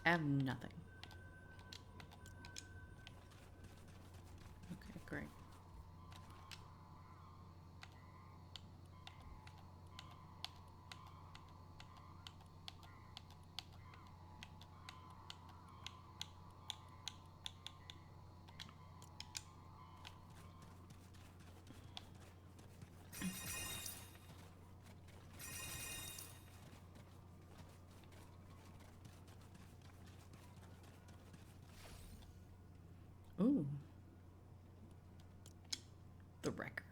I have nothing. Okay, great. Ooh. The wrecker.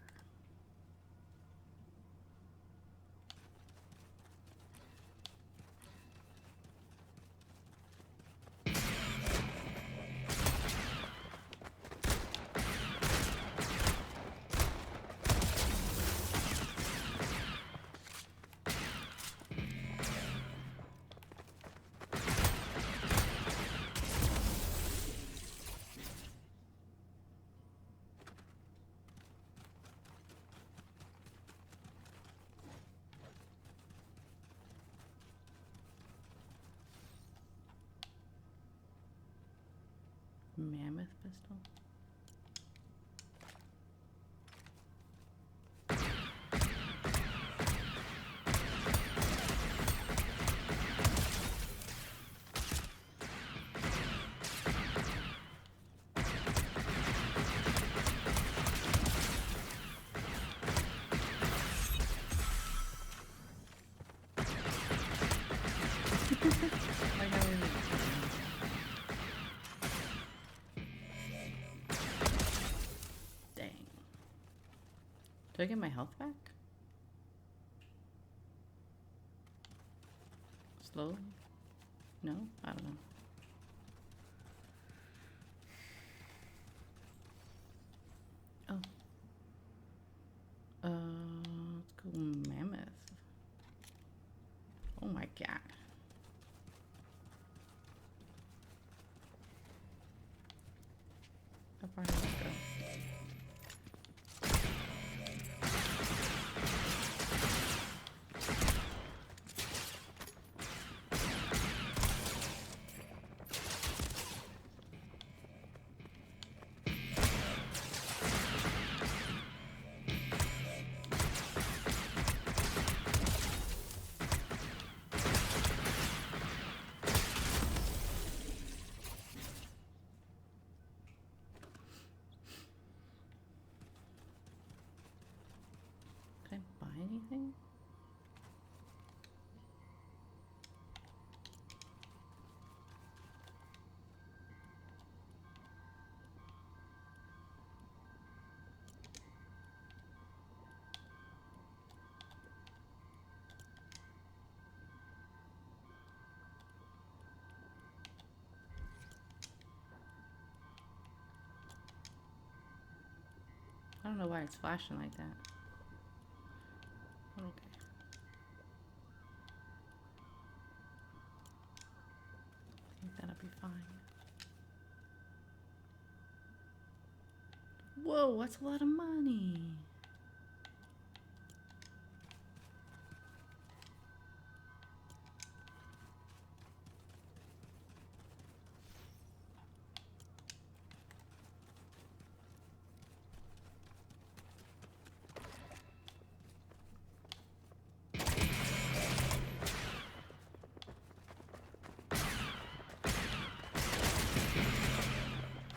Mammoth pistol. Like I was- Dang. Do I get my health back? Slowly? No? I don't know. Oh. Let's go mammoth. Oh my god. How far did that go? Can I buy anything? I don't know why it's flashing like that. Okay. I think that'll be fine. Whoa, that's a lot of money.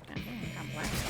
God dang, I got blasted.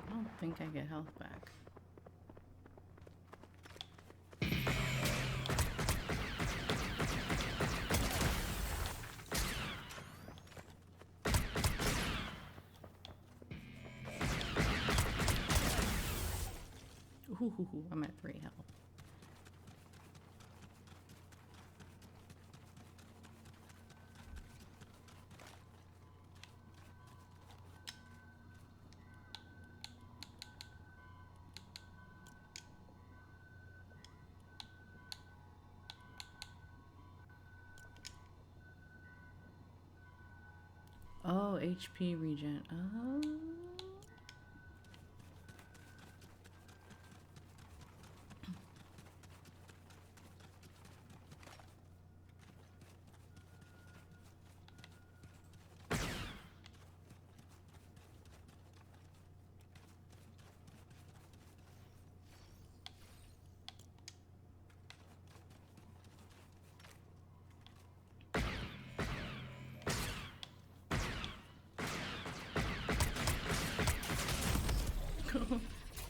I don't think I get health back. Ooh, I'm at 3 health. Oh, HP regen. Oh.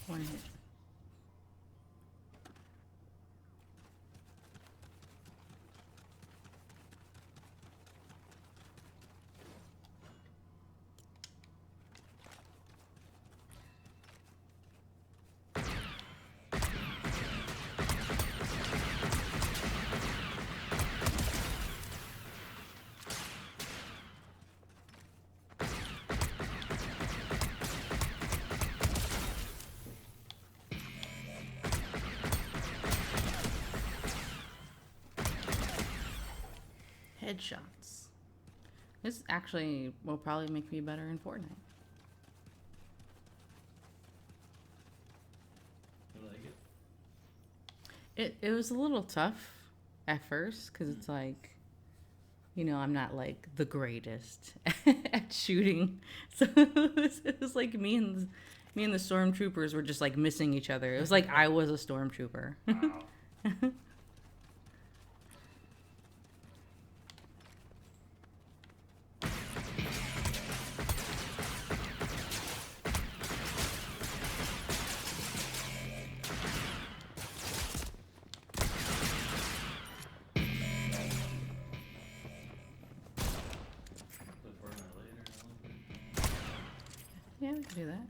One hit. Headshots. This actually will probably make me better in Fortnite. You like it? It was a little tough at first because it's like, you know, I'm not like the greatest at shooting, so it was like me and the stormtroopers were just like missing each other. It was like I was a stormtrooper. Wow. Play Fortnite later, a little bit. Yeah, we can do that.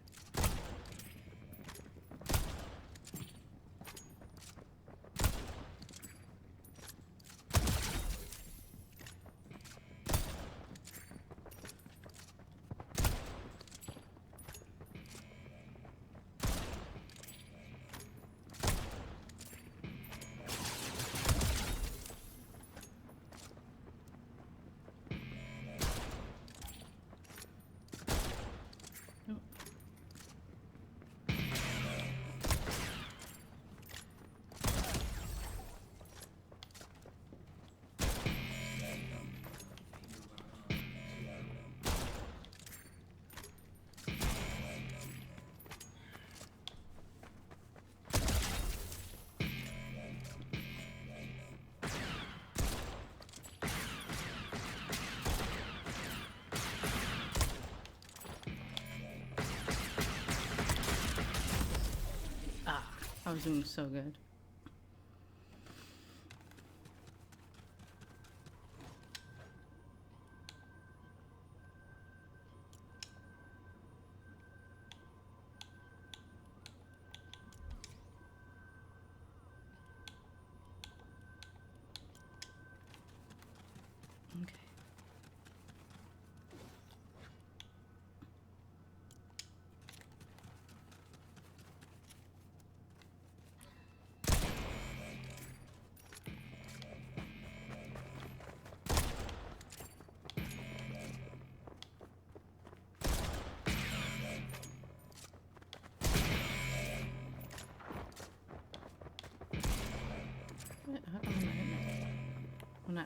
I was doing so good. Okay. What? How come I'm not hitting it? I'm not.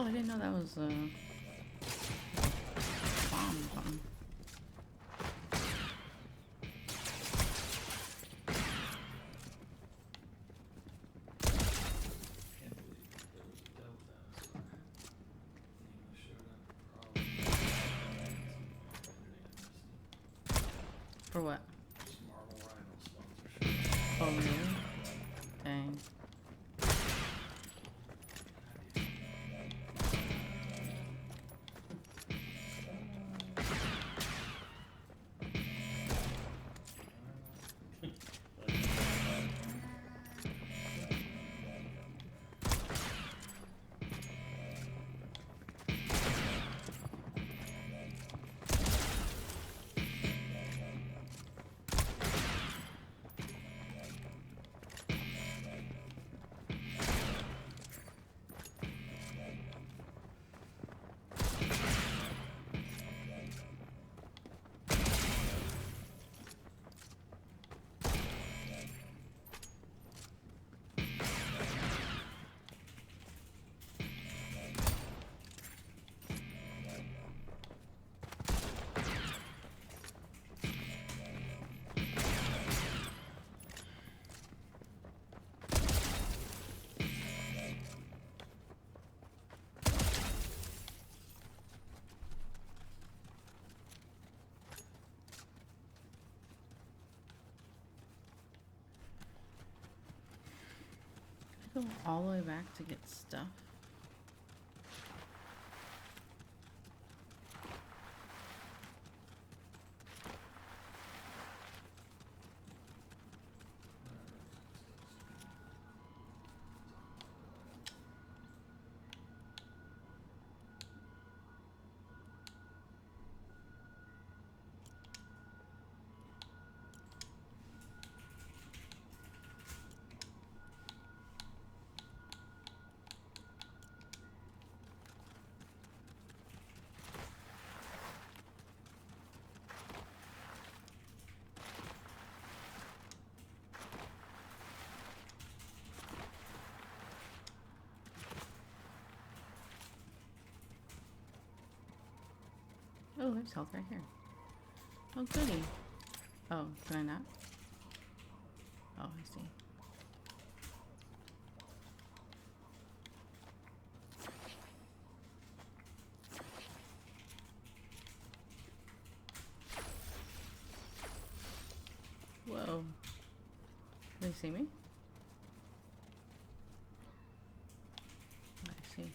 Oh, I didn't know that was a bomb or something. Can't believe that there was a Delta dinosaur. Nemo showed up. Probably. For what? Just Marvel Rhino sponsorship. Oh, really? Dang. Go all the way back to get stuff. Oh, there's health right here. Oh, goody. Oh, can I not? Oh, I see. Whoa. Do they see me? I see.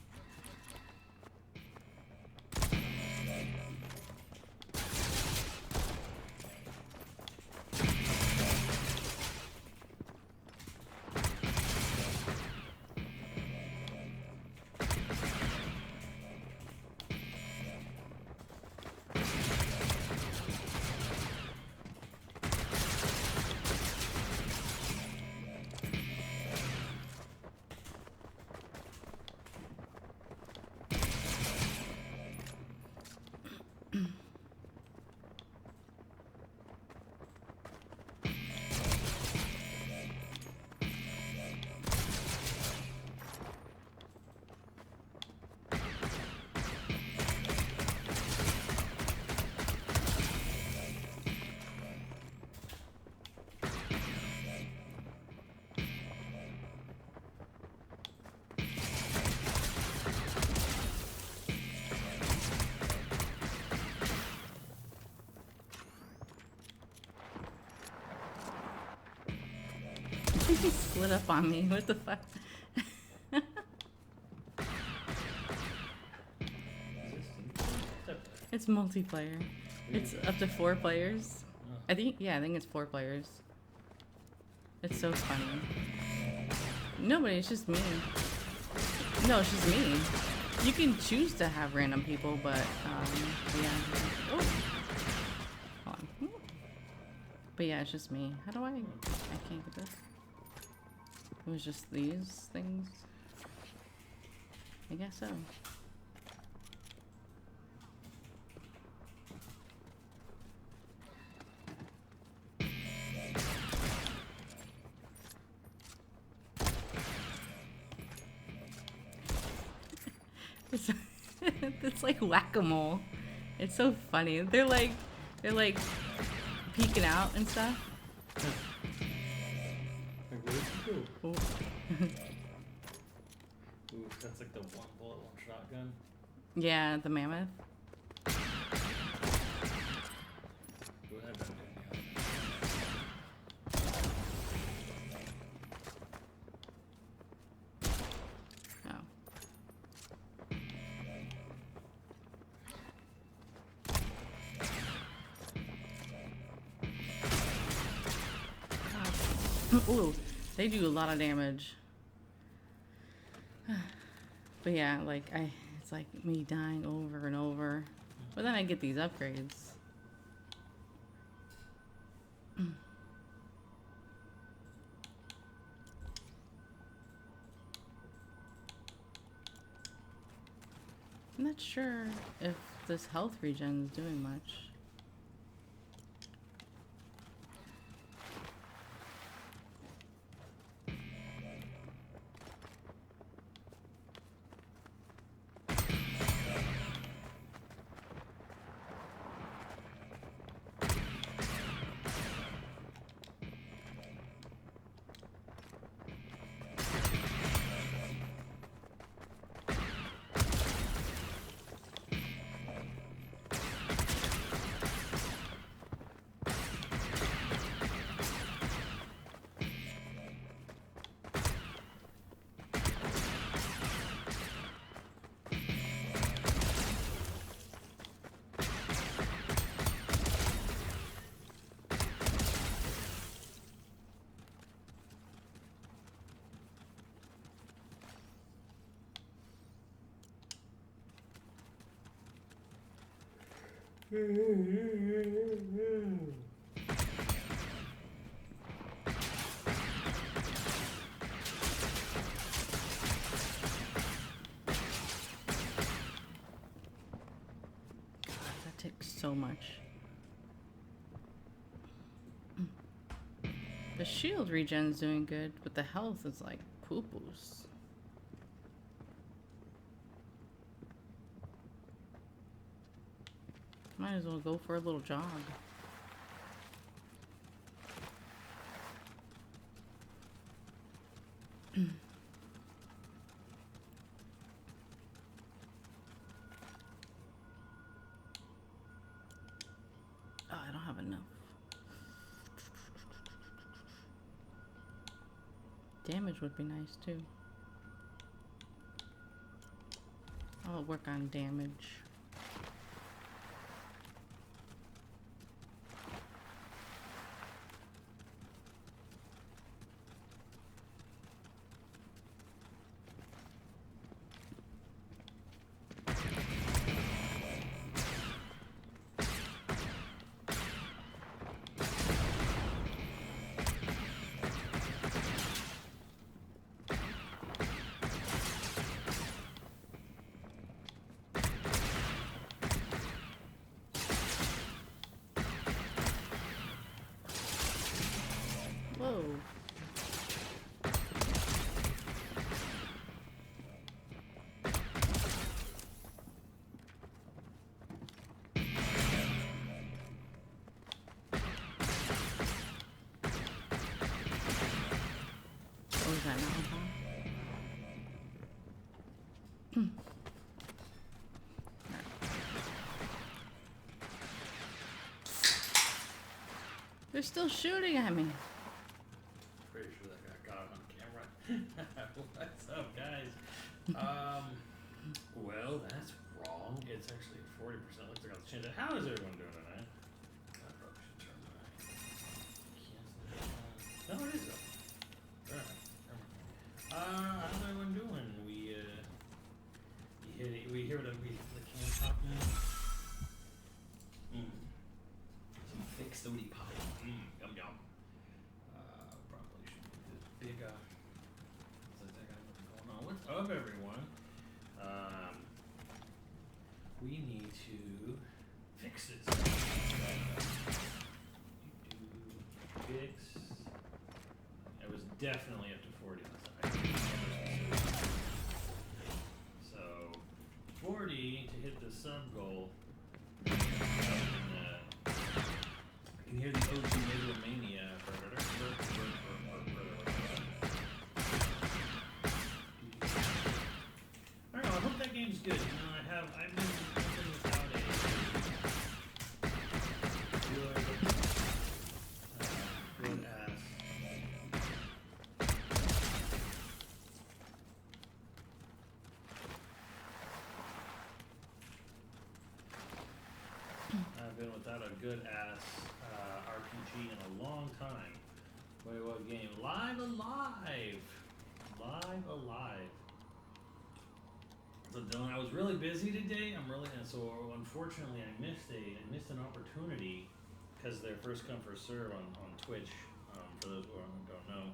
He split up on me. What the fuck? It's multiplayer. It's up to 4 players. I think it's 4 players. It's so funny. Nobody, it's just me. No, it's just me. You can choose to have random people, but yeah. Oh. Hold on. But yeah, it's just me. How do I can't get this. It was just these things. I guess so. It's, it's like whack-a-mole. It's so funny. They're like peeking out and stuff. Like, where's he go? Oh. Ooh, that's like the one bullet, one shotgun. Yeah, the mammoth. Ooh, that doesn't do anything. Oh. Ooh, they do a lot of damage. But yeah, like it's like me dying over and over. But then I get these upgrades. I'm not sure if this health regen is doing much. That takes so much. The shield regen's doing good, but the health is like poo-poos. Might as well go for a little jog. Oh, I don't have enough. Damage would be nice too. I'll work on damage. Whoa. What was that now? They're still shooting at me. Pretty sure that guy got it on camera. What's up, guys? Well, that's wrong. It's actually 40%. Looks like I'll change it. How is everyone doing tonight? I probably should turn my cancel. No, it is up. Alright. How's everyone doing? We hear the can popping. Some thick sody pie. Yum yum. Probably should do this big what's that guy going on? What's up, everyone? We need to fix this. Fix. It was definitely up to 40 last time. So the sub goal. I can hear the OG Megalomania. I don't know, I hope that game's good. You know, I've been without a good ass. I've been without a good ass RPG in a long time. Wait, what game? Live Alive! Live Alive. So Dylan, I was really busy today. So unfortunately I missed an opportunity because they're first come first serve on Twitch. For those who don't know,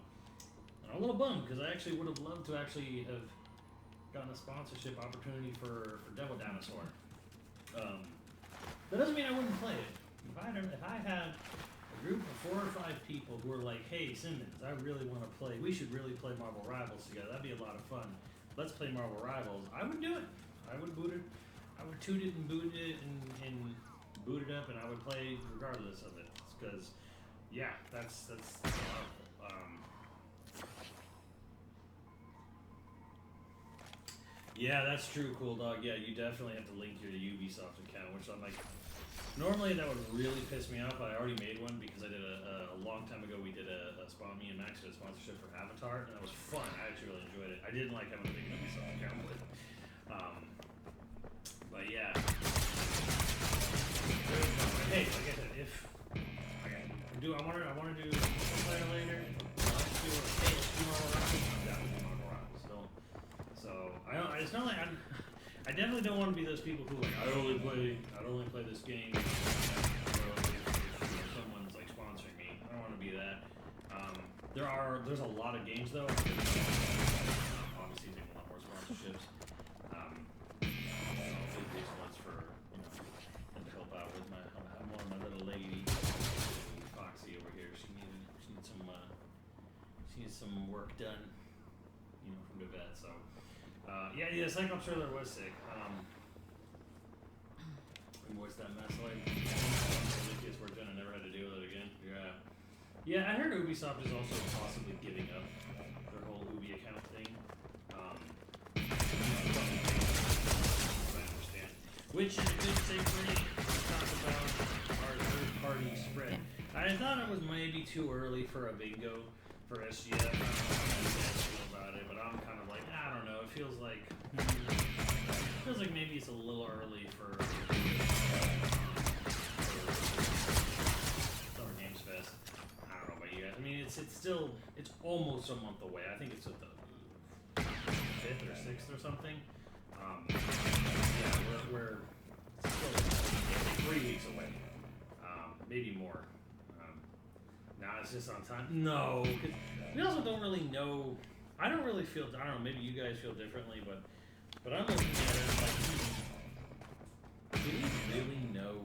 and I'm a little bummed because I actually would have loved to actually have gotten a sponsorship opportunity for Devil Dinosaur. That doesn't mean I wouldn't play it. If I had a group of 4 or 5 people who are like, hey Simmons, I really want to play. We should really play Marvel Rivals together. That'd be a lot of fun. Let's play Marvel Rivals. I would do it. I would boot it. I would toot it and boot it and boot it up, and I would play regardless of it. Because, yeah, that's powerful. Yeah, that's true, Cool Dog. Yeah, you definitely have to link your Ubisoft account, which I'm like, normally that would really piss me off. I already made one because I did a long time ago. We did me and Max did a sponsorship for Avatar, and that was fun. I actually really enjoyed it. I didn't like having a big Ubisoft account with it. But yeah. Hey, like I said, I want to do player later. Let's do Marvel Rivals. I'm down with Marvel Rivals. So it's not like I definitely don't want to be those people who like I only play this game. If someone's like sponsoring me, I don't want to be that. There's a lot of games though. Obviously, taking a lot more sponsorships. These ones for them to help out with my little lady, Foxy over here. She needs some work done, from the vet. So. Yeah, Cyclops trailer was sick. We voiced that mess like PS worked done and never had to deal with it again. Yeah, I heard Ubisoft is also possibly giving up their whole Ubi account thing. I understand. Which is a good segue to talk about our third-party spread. I thought it was maybe too early for a bingo for SGF. I don't know how you guys feel about it, but I'm kind of like, I don't know. It feels like maybe it's a little early for Summer Games Fest. I don't know about you guys. I mean, it's almost a month away. I think it's at the 5th or 6th or something. Yeah, we're still 3 weeks away. Maybe more. Nah, it's just on time. No, 'cause we also don't really know. I don't know. Maybe you guys feel differently, but I'm looking at it like, do we really know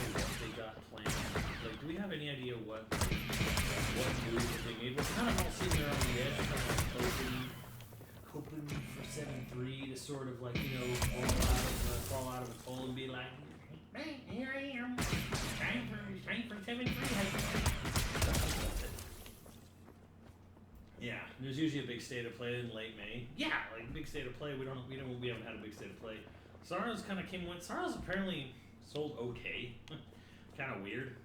what they got planned? Like, do we have any idea what moves they made? We're kind of all sitting there on the edge, kind of like hoping for 7-3 to sort of like fall out of a hole and be like, hey, here I am. Time for 7-3. Yeah, there's usually a big state of play in late May. Yeah, like big state of play. We haven't had a big state of play. Saros kind of came with. Saros apparently sold okay. Kind of weird.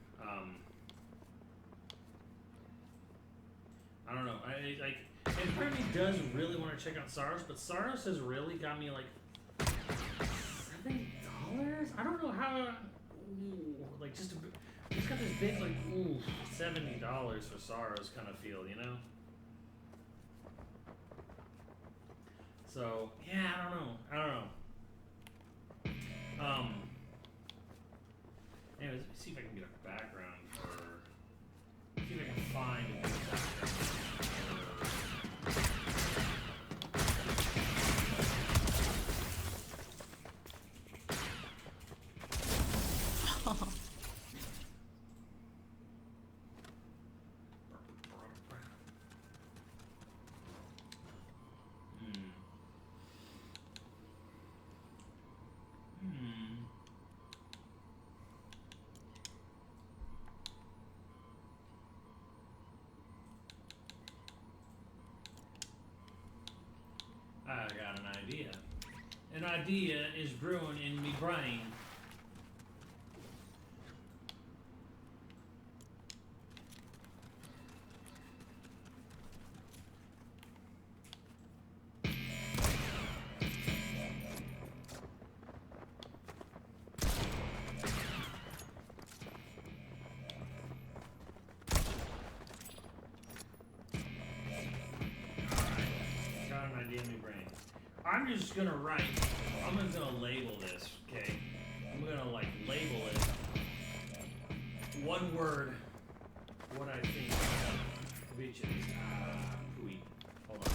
I don't know. And part of me does really want to check out Saros, but Saros has really got me like $7. I don't know how. Like just got this big like $70 for Saros kind of feel, So yeah, I don't know. Anyways, let me see if I can get a background see if I can find a good background I got an idea. An idea is brewing in me brain. I'm just gonna write. I'm just gonna label this, okay? I'm gonna like label it. One word. What I think. Which is pooey. Hold on.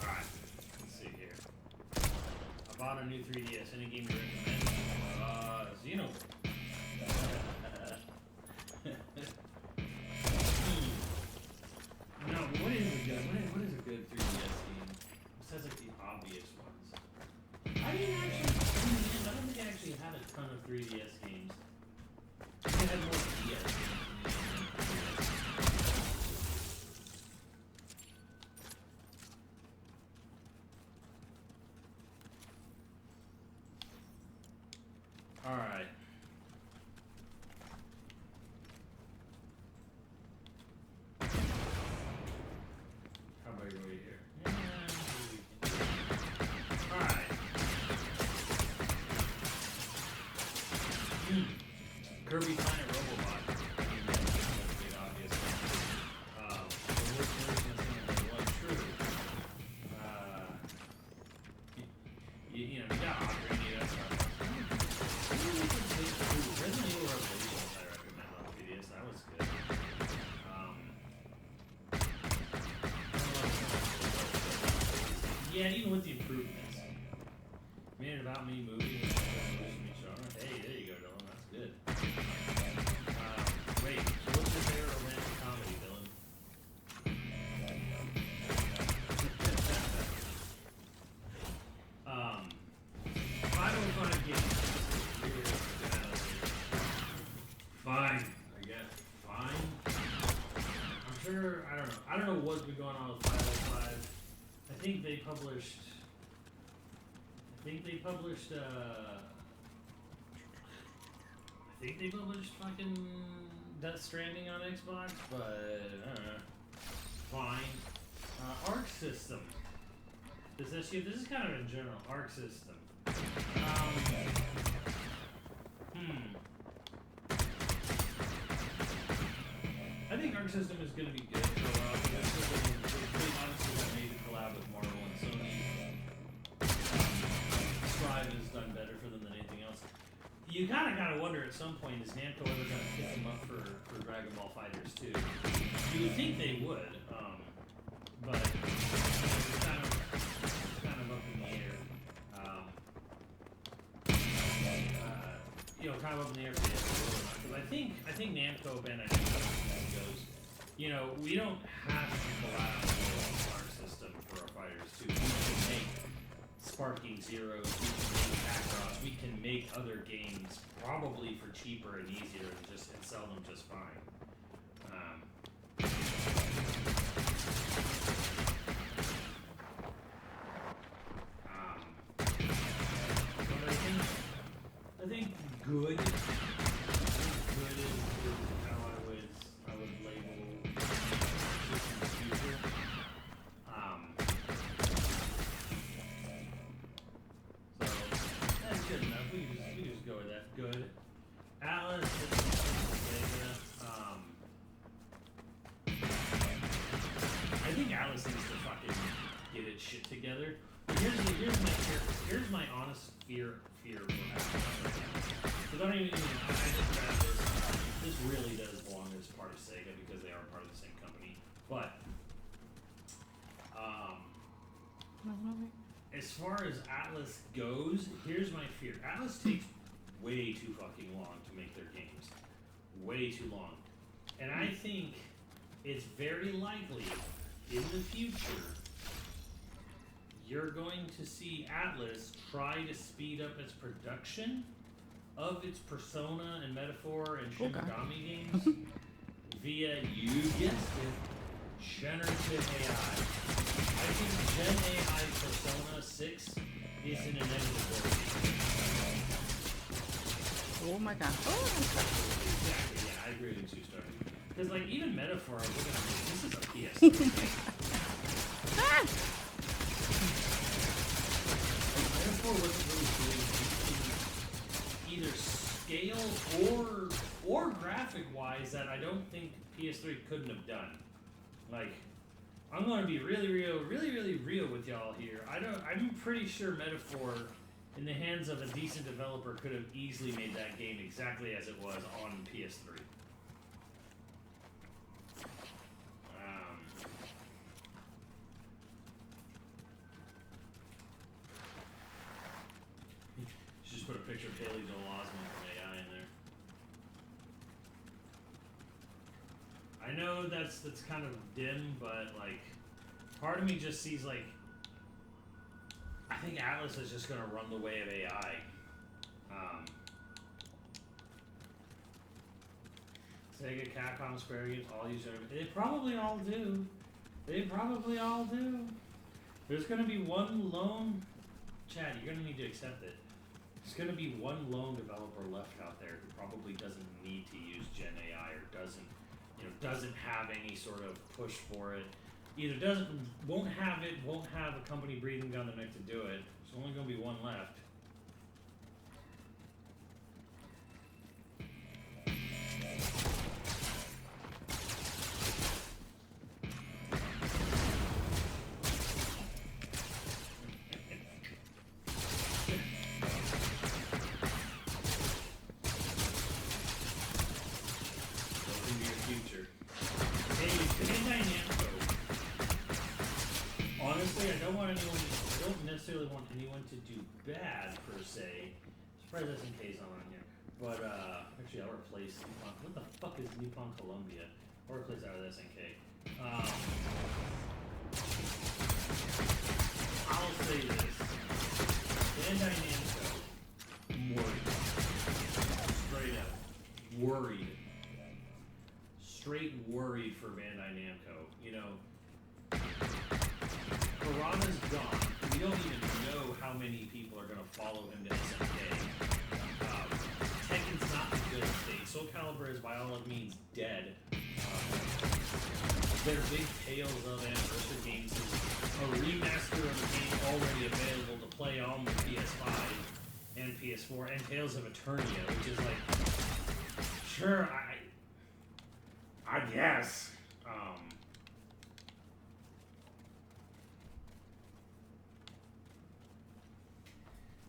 Alright. Let's see here. I bought a new 3DS. Any game you recommend? Xenoblade. No, what is a good 3DS game? Besides like the obvious ones. I don't think I actually had a ton of 3DS games. I think I had more DS games. Alright. How about you wait here? Alright. Kirby Planet Robobot. Obvious. The worst version of something like true. You got Ocarina, you got stuff. Resident Evil Revelations I recommend on 3DS. That was good. Yeah, even with the improvements. Made it about me movie. Hey, there you go, Dylan. That's good. Wait, so what's your favorite romantic comedy, Dylan? I don't find games. Fine, I guess. Fine. I'm sure. I don't know. I don't know what's been going on with 505. I think they published. Fucking Death Stranding on Xbox, but I don't know. Fine. Arc System. This is kind of in general. Arc System. I think Arc System is going to be good for a while. They honestly got made to collab with Marvel and Sony. Strive has done better for them than anything else. You kind of gotta wonder at some point, is Namco ever going to pick them up for Dragon Ball FighterZ 2? You would think they would, but it's kind of up in the air. Kind of up in the air for the because I think Namco Bandai goes, we don't have to collab with our system for our FighterZ 2. We can make Sparking Zeros, we can make Kakarot, we can make other games probably for cheaper and easier and sell them just fine. But I think good. Good is how I would label this in the future. So that's good enough. We can just go with that. Good. Atlas. I think Atlas needs to fucking get its shit together. Here's my honest fear for Atlas. Because I just grabbed this. This really does belong as part of Sega because they are part of the same company. But as far as Atlas goes, here's my fear. Atlas takes way too fucking long to make their games. Way too long. And I think it's very likely in the future you're going to see Atlas try to speed up its production of its Persona and Metaphor and Shin Megami games via, you guessed it, generative AI. I think Gen AI Persona 6 is an inevitability. Oh my god. Oh. Exactly, yeah, I agree with you, Star. Because, like, even Metaphor, I was looking at this is a PS. Ah! Like, Metaphor wasn't really doing anything either scale or graphic-wise that I don't think PS3 couldn't have done. Like, I'm going to be really real with y'all here. I'm pretty sure Metaphor, in the hands of a decent developer, could have easily made that game exactly as it was on PS3. Just put a picture of Haley Joel Osment from AI in there. I know that's kind of dim, but like, part of me just sees like, I think Atlas is just gonna run the way of AI. Sega, Capcom, Square Games, all use it. They probably all do. There's gonna be one lone, Chad, you're gonna need to accept it. There's gonna be one lone developer left out there who probably doesn't need to use Gen AI or doesn't have any sort of push for it. Either won't have a company breathing down their neck to do it. There's only gonna be one left. To do bad per se. Surprised SNK's not on here. But actually I'll replace Nippon. What the fuck is Nippon Columbia? I'll replace that with SNK. I'll say this. Bandai Namco worried. Straight up. Worried. Straight worried for Bandai Namco. You know, Piranha's gone. We don't even know how many people are going to follow him to SNK. Tekken's not in a good state. Soul Calibur is by all means dead. Their big Tales of Anniversary games is a remaster of a game already available to play on the PS5 and PS4, and Tales of Eternia, which is like, sure, I guess.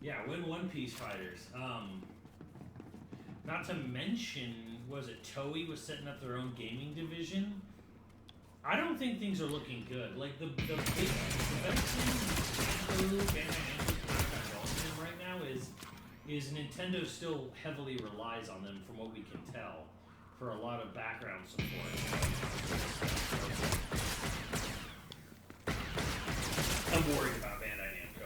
Yeah, win One Piece fighters. Not to mention, was it Toei was setting up their own gaming division? I don't think things are looking good. Like the best thing right now is Nintendo still heavily relies on them from what we can tell for a lot of background support. I'm worried about Bandai Namco.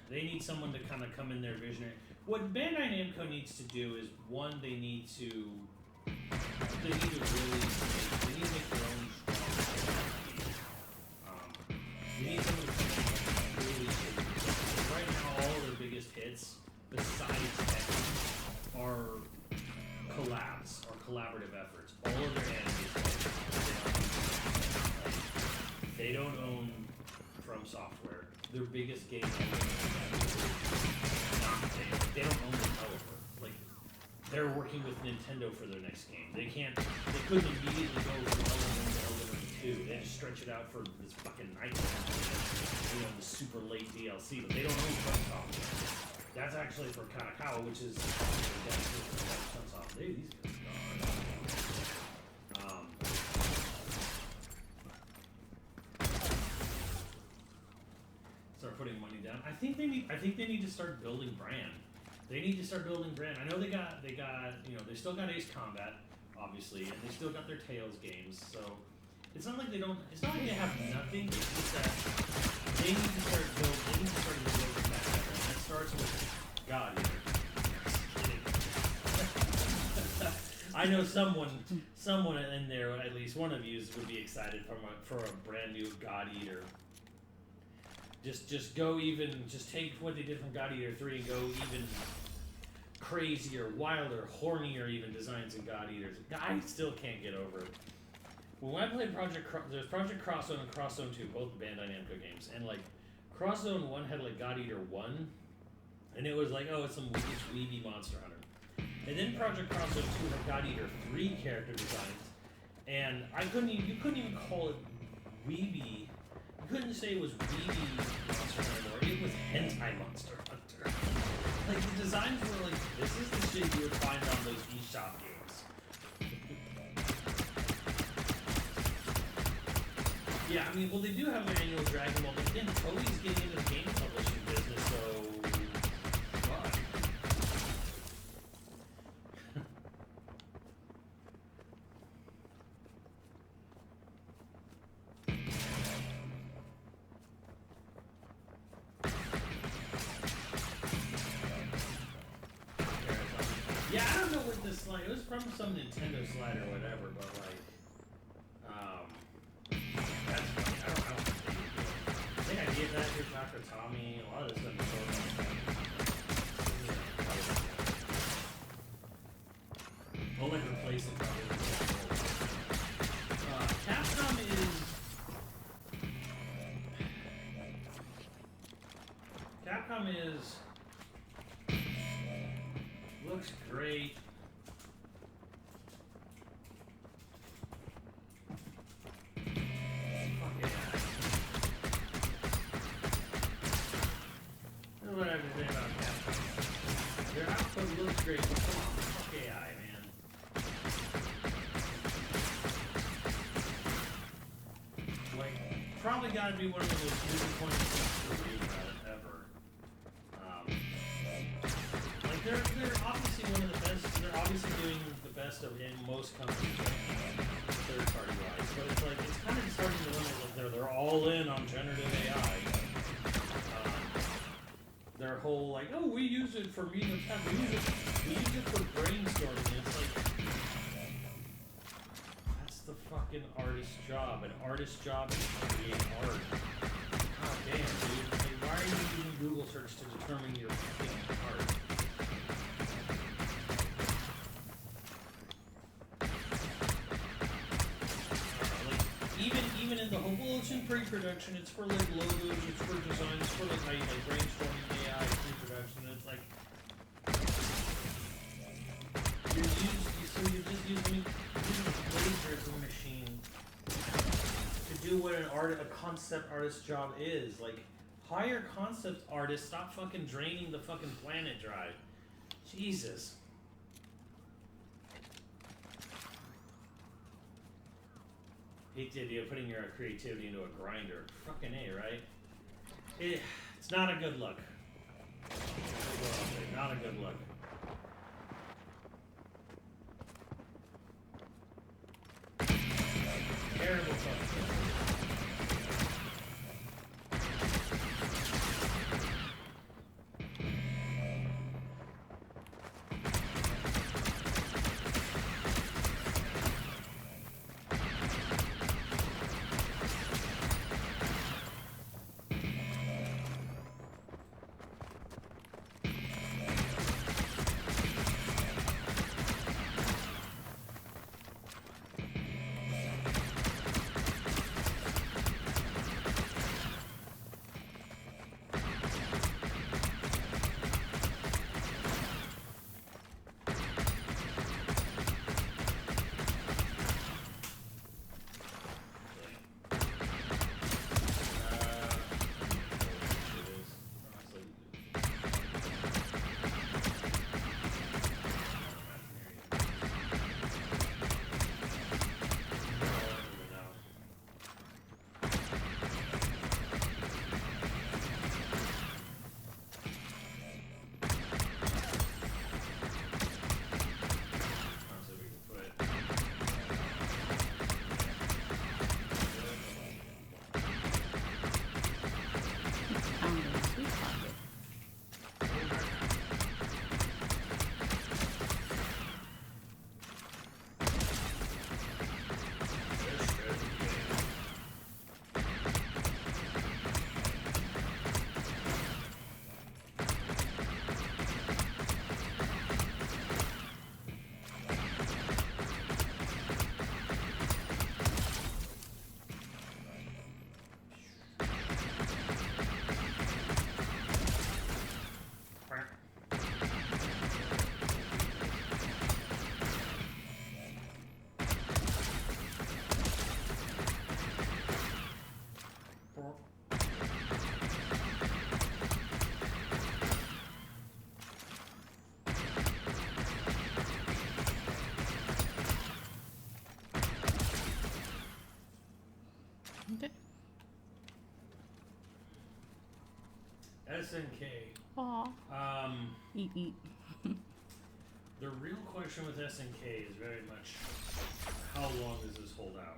They need someone to kind of come in their vision. What Bandai Namco needs to do is one, they need to really make their own strong game. They need someone to really right now all of their biggest hits besides Tekken are collabs or collaborative efforts. All of their animes, they don't own From Software. Their biggest game they don't own the developer. Like, they're working with Nintendo for their next game. They couldn't immediately go from Elden Ring to Elden Ring 2. They had to stretch it out for this fucking night, the super late DLC, but they don't own From Software. That's actually for Kanakawa, which is Sunsoft. These guys are gone. Start putting money down. I think they need to start building brand. They need to start building brand. I know they still got Ace Combat, obviously, and they still got their Tales games. So it's not like they have nothing. It's just that They need to start building. They need to start building that better. And that starts with God Eater. I know someone in there, at least one of you, would be excited for a brand new God Eater. Just go even. Just take what they did from God Eater 3 and go even crazier, wilder, hornier even designs in God Eaters. I still can't get over it. When I played there's Project Cross Zone and Cross Zone 2, both Bandai Namco games, and like Cross Zone 1 had like God Eater 1, and it was like, oh, it's some weeby Monster Hunter. And then Project Cross Zone 2 had God Eater 3 character designs, and you couldn't even call it weeby. You couldn't say it was weeby Monster Hunter anymore. It was hentai Monster Hunter. Like, the designs were like, this is the shit you would find on those eShop games. Yeah, I mean, well, they do have an annual Dragon Ball, but again, Toei's getting into the game publishing business, so why? Yeah, I don't know what this slide. It was from some Nintendo slide or whatever, but like, that's funny. I don't think I gave that to Dr. Tommy. A lot of this stuff is so I'll like replace it probably. Capcom is looks great. This is what I have to say about Capcom. Their output looks great, but come on, fuck AI, man. Like, probably gotta be one of the most disappointing things to read about it ever. Like, they're obviously one of the best, they're obviously doing the best of in most companies, third party wise, but it's like, it's kind of starting to limit, like, they're all in on generative AI. Their whole, like, oh, we use it for meeting time, we use it for brainstorming, and it's like, that's the fucking artist's job. An artist's job is to create art. God damn, dude. Like, why are you using Google search to determine your fucking art? Even in the whole, well, it's in pre-production, it's for like logos, it's for design, it's for like how you like brainstorming AI pre-production, and it's like you're just using a plagiarism machine to do what a concept artist's job is. Like, hire concept artists, stop fucking draining the fucking planet dry. Jesus. Hate the idea of putting your creativity into a grinder. Fucking A, right? It's not a good look. Not a good look. Terrible fucking. SNK. Aw. Eat. The real question with SNK is very much how long does this hold out?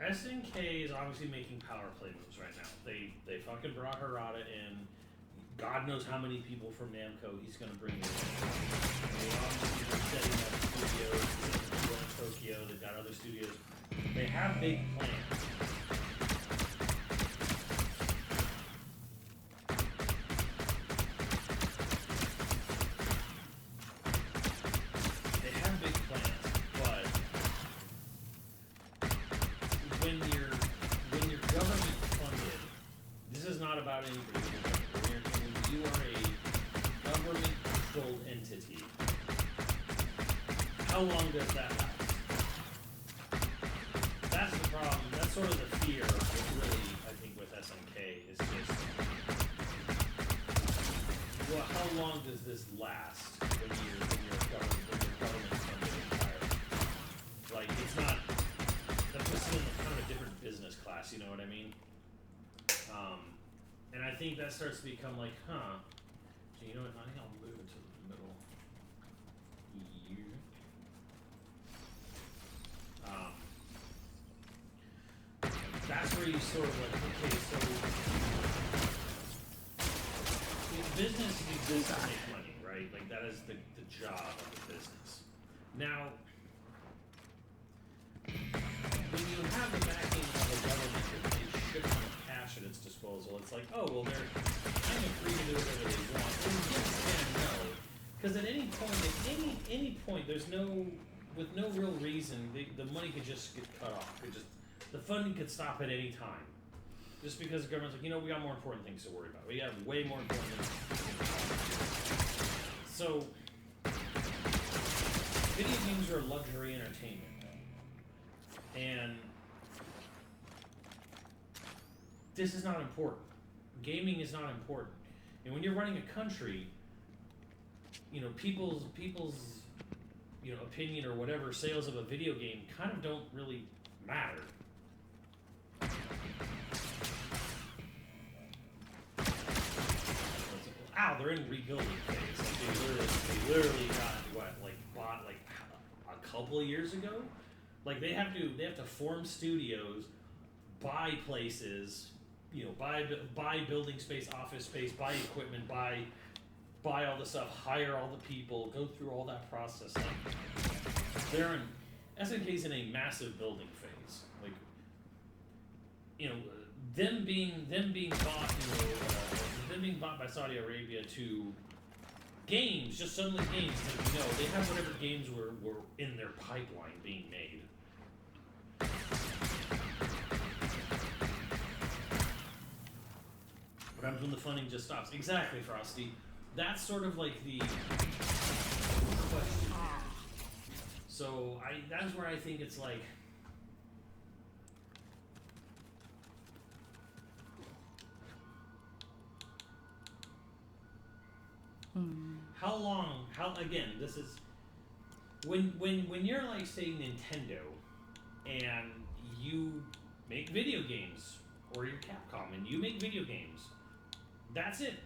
SNK is obviously making power play moves right now. They fucking brought Harada in. God knows how many people from Namco he's gonna bring in. They obviously are setting up studios in Tokyo. They've got other studios. They have big plans. They have big plans, but when you're government funded, this is not about anybody. When you are a government controlled entity, how long does that last? That's the problem. That's sort of the fear, really, I think, with SNK is just, well, how long does this last when you're government funded entirely? Like, it's not. That puts you in kind of a different business class. You know what I mean? And I think that starts to become like, so you know what? I think I'll move it to the middle here. That's where you sort of like, okay, so business exists to make money, right? Like that is the job of the business. Now, when you have the backing of a government that takes shit ton of cash at its disposal, it's like, oh, well, they're kind of free to do whatever they want. And yes and no. Because at any point, there's with no real reason, the money could just get cut off. The funding could stop at any time. Just because the government's like, we got more important things to worry about. We have way more important things. So, video games are luxury entertainment. And this is not important. Gaming is not important. And when you're running a country, people's opinion or whatever, sales of a video game kind of don't really matter. Ow, they're in rebuilding phase. Like they literally bought a couple of years ago. Like they have to form studios, buy places, buy building space, office space, buy equipment, buy all the stuff, hire all the people, go through all that process. Like SNK's in a massive building phase. Like them being bought by Saudi Arabia to games, just suddenly games. Like, they have whatever games were in their pipeline being made. What happens when the funding just stops? Exactly, Frosty. That's sort of like the question. So that's where I think it's like, how long? Again, this is when you're like say Nintendo, and you make video games, or you're Capcom and you make video games. That's it.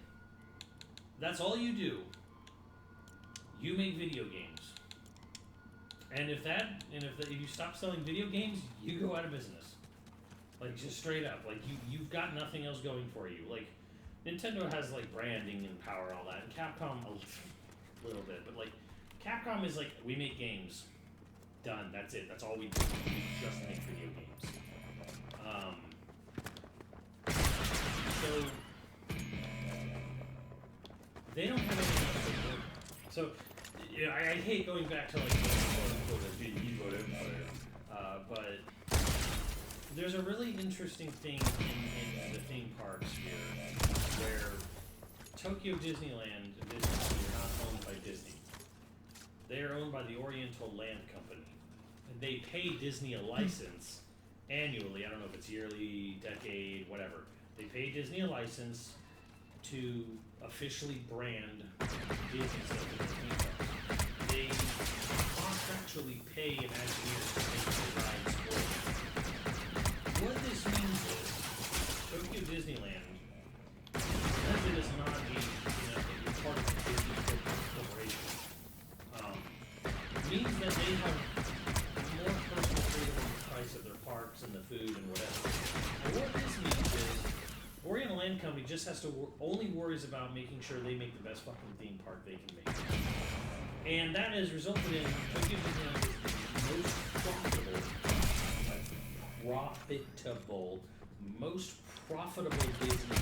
That's all you do. You make video games. And if you stop selling video games, you go out of business. Like just straight up. Like you've got nothing else going for you. Like Nintendo has like branding and power and all that, and Capcom a little bit, but like Capcom is like, we make games. Done. That's it. That's all we do. We just make video games. So they don't have anything else to do. So I hate going back to like quote unquote but there's a really interesting thing in the theme parks here, where Tokyo Disneyland and Disney are not owned by Disney. They are owned by the Oriental Land Company. And they pay Disney a license annually. I don't know if it's yearly, decade, whatever. They pay Disney a license to officially brand Disney stuff in their theme parks. They contractually pay Imagineers to make the rides for them. What this means is parks and the food and whatever. And what this means is Oriental Land Company just has to only worries about making sure they make the best fucking theme park they can make. And that has resulted in Tokyo Disneyland is the most most profitable Disney.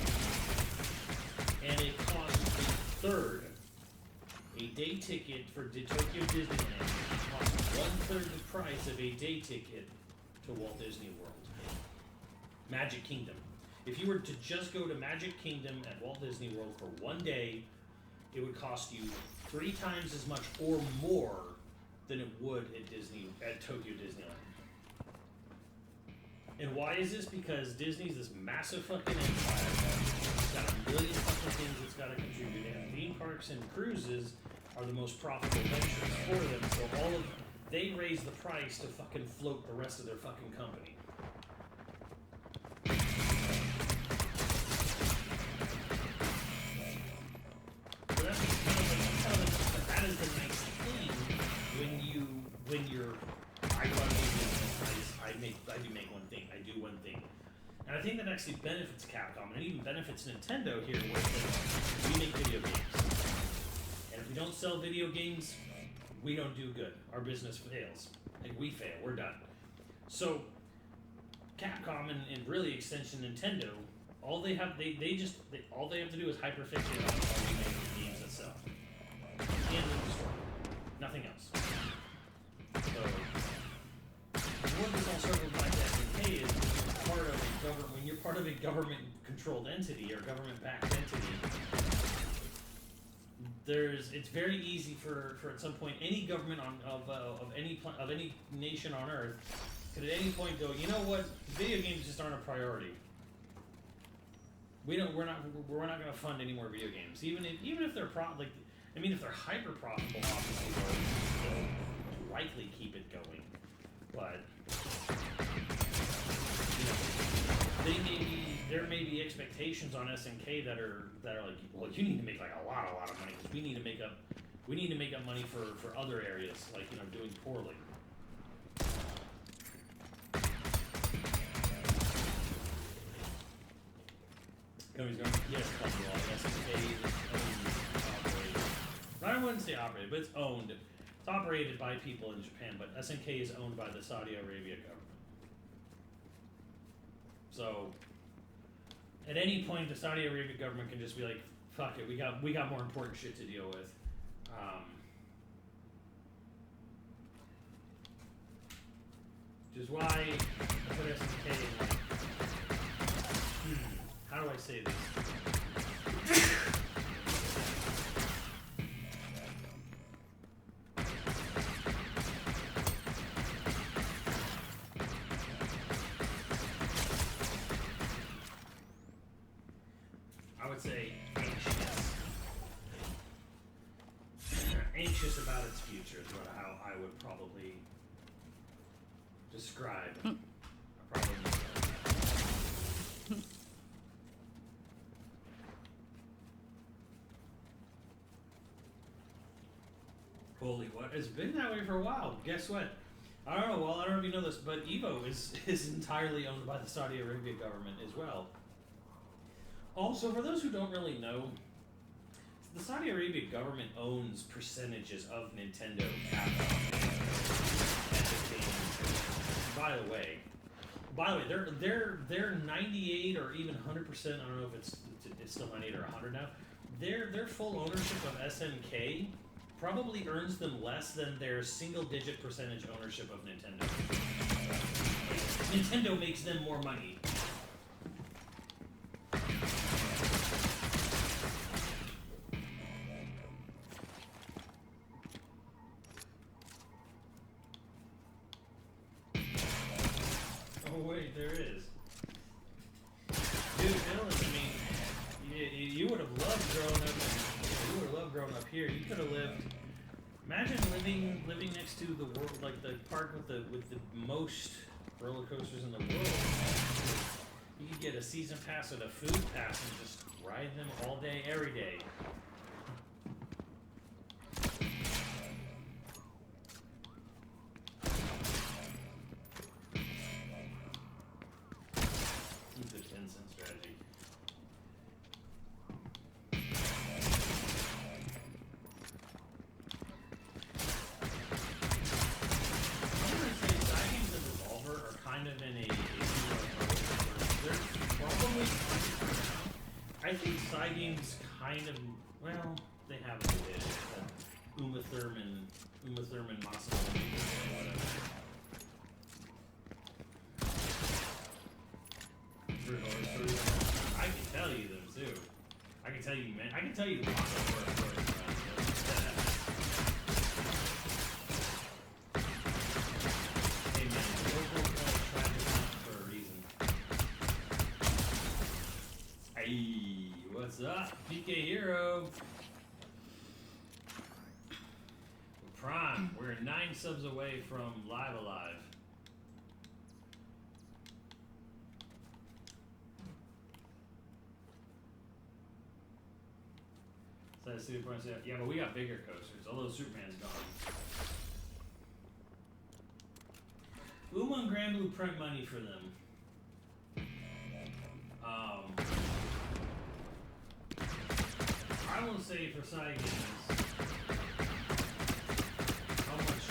And it costs a third. A day ticket for Tokyo Disneyland costs one-third the price of a day ticket to Walt Disney World. Magic Kingdom. If you were to just go to Magic Kingdom at Walt Disney World for one day, it would cost you 3 times as much or more than it would at Tokyo Disneyland. And why is this? Because Disney's this massive fucking empire. It's got a million fucking things it's got to contribute. And theme parks and cruises are the most profitable ventures for them. So they raise the price to fucking float the rest of their fucking company. So that's that is the nice thing when you're I run a business. I do make one thing. I do one thing. And I think that actually benefits Capcom, and it even benefits Nintendo here, where we make video games. And if we don't sell video games, we don't do good. Our business fails. Like, we fail. We're done. So, Capcom and really extension Nintendo, all they have to do is hyperfixate on how we make the games that sell. And the story. Nothing else. So, what this all circles back to SNK is when you're part of a government-controlled entity or government-backed entity, it's very easy for at some point any government of any nation on Earth could at any point go, you know what, video games just aren't a priority. We're not going to fund any more video games, even if they're if they're hyper profitable, obviously they'll likely keep it going, but. There may be expectations on SNK that are like, well, you need to make like a lot of money because we need to make up money for other areas, like, doing poorly. Company's going, yes, company law. SNK is owned, operated. I wouldn't say operated, but it's owned. It's operated by people in Japan, but SNK is owned by the Saudi Arabia government. So, at any point, the Saudi Arabia government can just be like, "Fuck it, we got more important shit to deal with." Which is why I put SNK in like, how do I say this? Say anxious about its future is how I would probably describe. Holy what? It's been that way for a while. Guess what? I don't know. Well, I don't know if you know this, but Evo is entirely owned by the Saudi Arabia government as well. Also, for those who don't really know, the Saudi Arabia government owns percentages of Nintendo, Capcom, By the way, they're 98 or even 100%. I don't know if it's still 98 or 100 now. Their full ownership of SNK probably earns them less than their single-digit percentage ownership of Nintendo. Nintendo makes them more money. Wait, there is. Dude, Dylan, you would have loved growing up here. You could have lived. Imagine living next to the world, like the park with the most roller coasters in the world. You could get a season pass and a food pass and just ride them all day, every day. in a they're probably, I think side games kind of, well, they have a bit. Uma Thurman Masa, whatever. I can tell you them too. I can tell you, man. I can tell you lots of horror stories around this. Hey man, local track is not for a reason. Hey, what's up, PK Hero? Prime, we're 9 subs away from Live Alive. So I see the point. Yeah, but we got bigger coasters, although Superman's gone. Uma and Grand Blue print money for them. I will say for side games, how much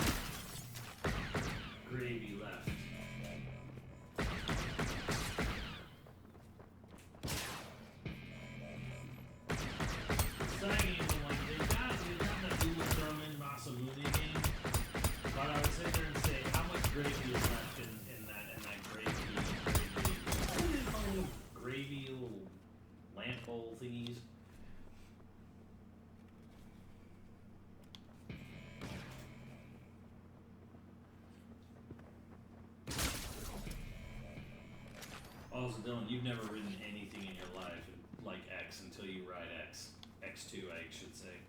gravy left? Side games, I'm like, they got that Uma Thurman Masamune game, but I would sit there and say, how much gravy is left in that gravy? What do they call little gravy, little lamp bowl thingies? Also, Dylan, you've never ridden anything in your life like X until you ride X. X2, I should say.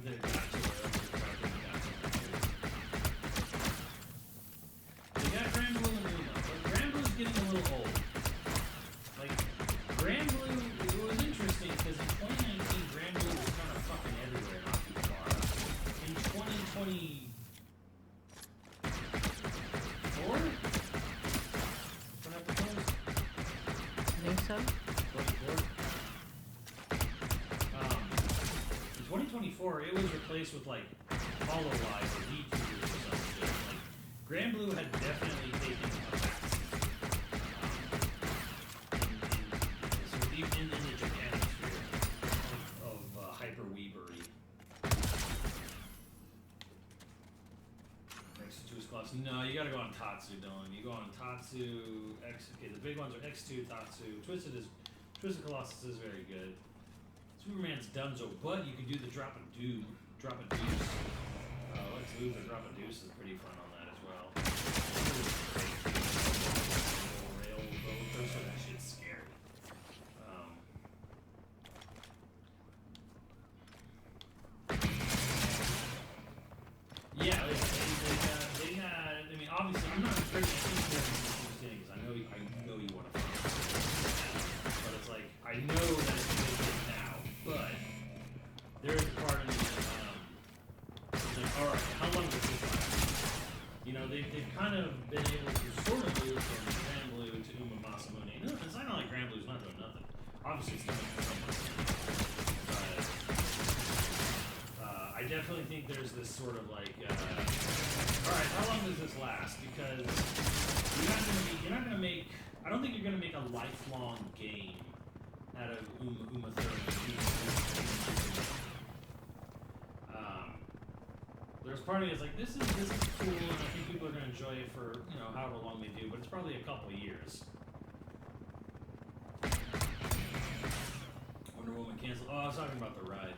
They got Grand Blue and Uma, but Grand Blue's getting a little old. Like, Grand Blue, it was interesting because in 2019, Grand Blue was kind of fucking everywhere, not too far. In 2024? What happened to those? I think so. 24? In 2024, it was replaced with like HoloLive or VTubers or some shit. Like, Grand Blue had definitely taken a backseat. In the Japan sphere of hyper weebery. Next to his class. No, you gotta go on Tatsu, Dylan. You go on Tatsu, X. Okay, the big ones are X2, Tatsu. Twisted Colossus is very good. Superman's Dunzo, but you can do the Drop a Deuce. Lex Luthor Drop a Deuce is pretty fun on that as well. Rail roller coaster, that shit's scary. Yeah, they got. I mean, obviously, I'm not encouraging anything because I know you want to find, but it's like I know that it's a big thing now, but there is a part of me that is like, all right, how long does this last? You know, they've kind of been able to sort of move from Grand Blue to Uma Masamune. No, it's not like Grand Blue's not doing nothing. Obviously, it's doing something. I definitely think there's this sort of like, all right, how long does this last? Because you're not gonna make. I don't think you're gonna make a lifelong game out of Uma Thurman. There's part of me that's like, this is cool, and I think people are gonna enjoy it for however long they do, but it's probably a couple years. Wonder Woman canceled. Oh, I was talking about the ride.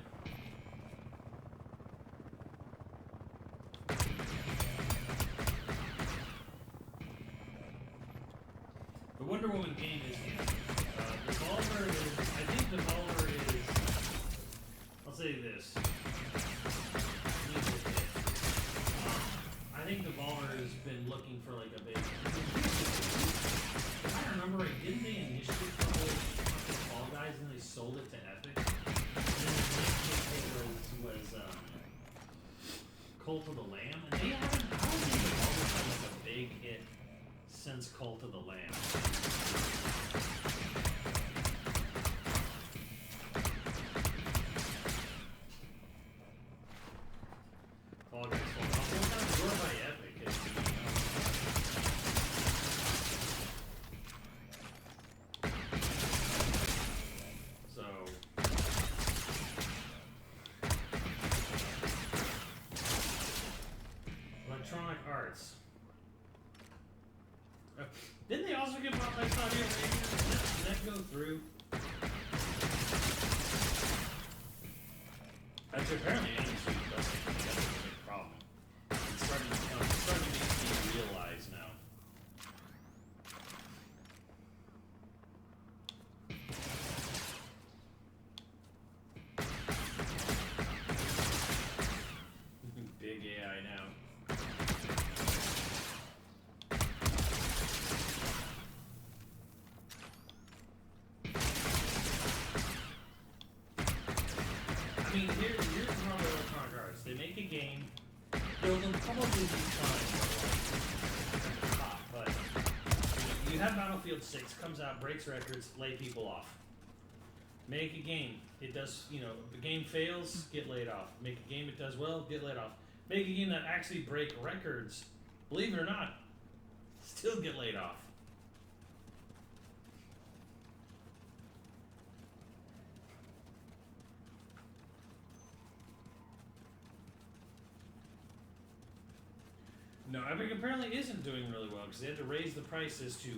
The Wonder Woman game is Devolver is. I think Devolver is. I'll say this. I think Devolver has been looking for like a big. If I remember right, didn't they initially publish Fall Guys and they sold it to Epic? And then the next thing was Cult of the Lamb, and they haven't. I don't think Devolver's had like a big hit since Cult of the Lamb. Didn't they also get bought by Saudi Arabia? Did that go through? Actually, apparently, industry doesn't. That's a big problem. It's starting to be realized now. Big AI now. I mean, here's the problem with Electronic Arts. They make a game, they'll probably be fine at the top, but you have Battlefield 6, comes out, breaks records, lay people off. Make a game, it does, the game fails, get laid off. Make a game, it does well, get laid off. Make a game that actually break records, believe it or not, still get laid off. No, Epic apparently isn't doing really well because they had to raise the prices to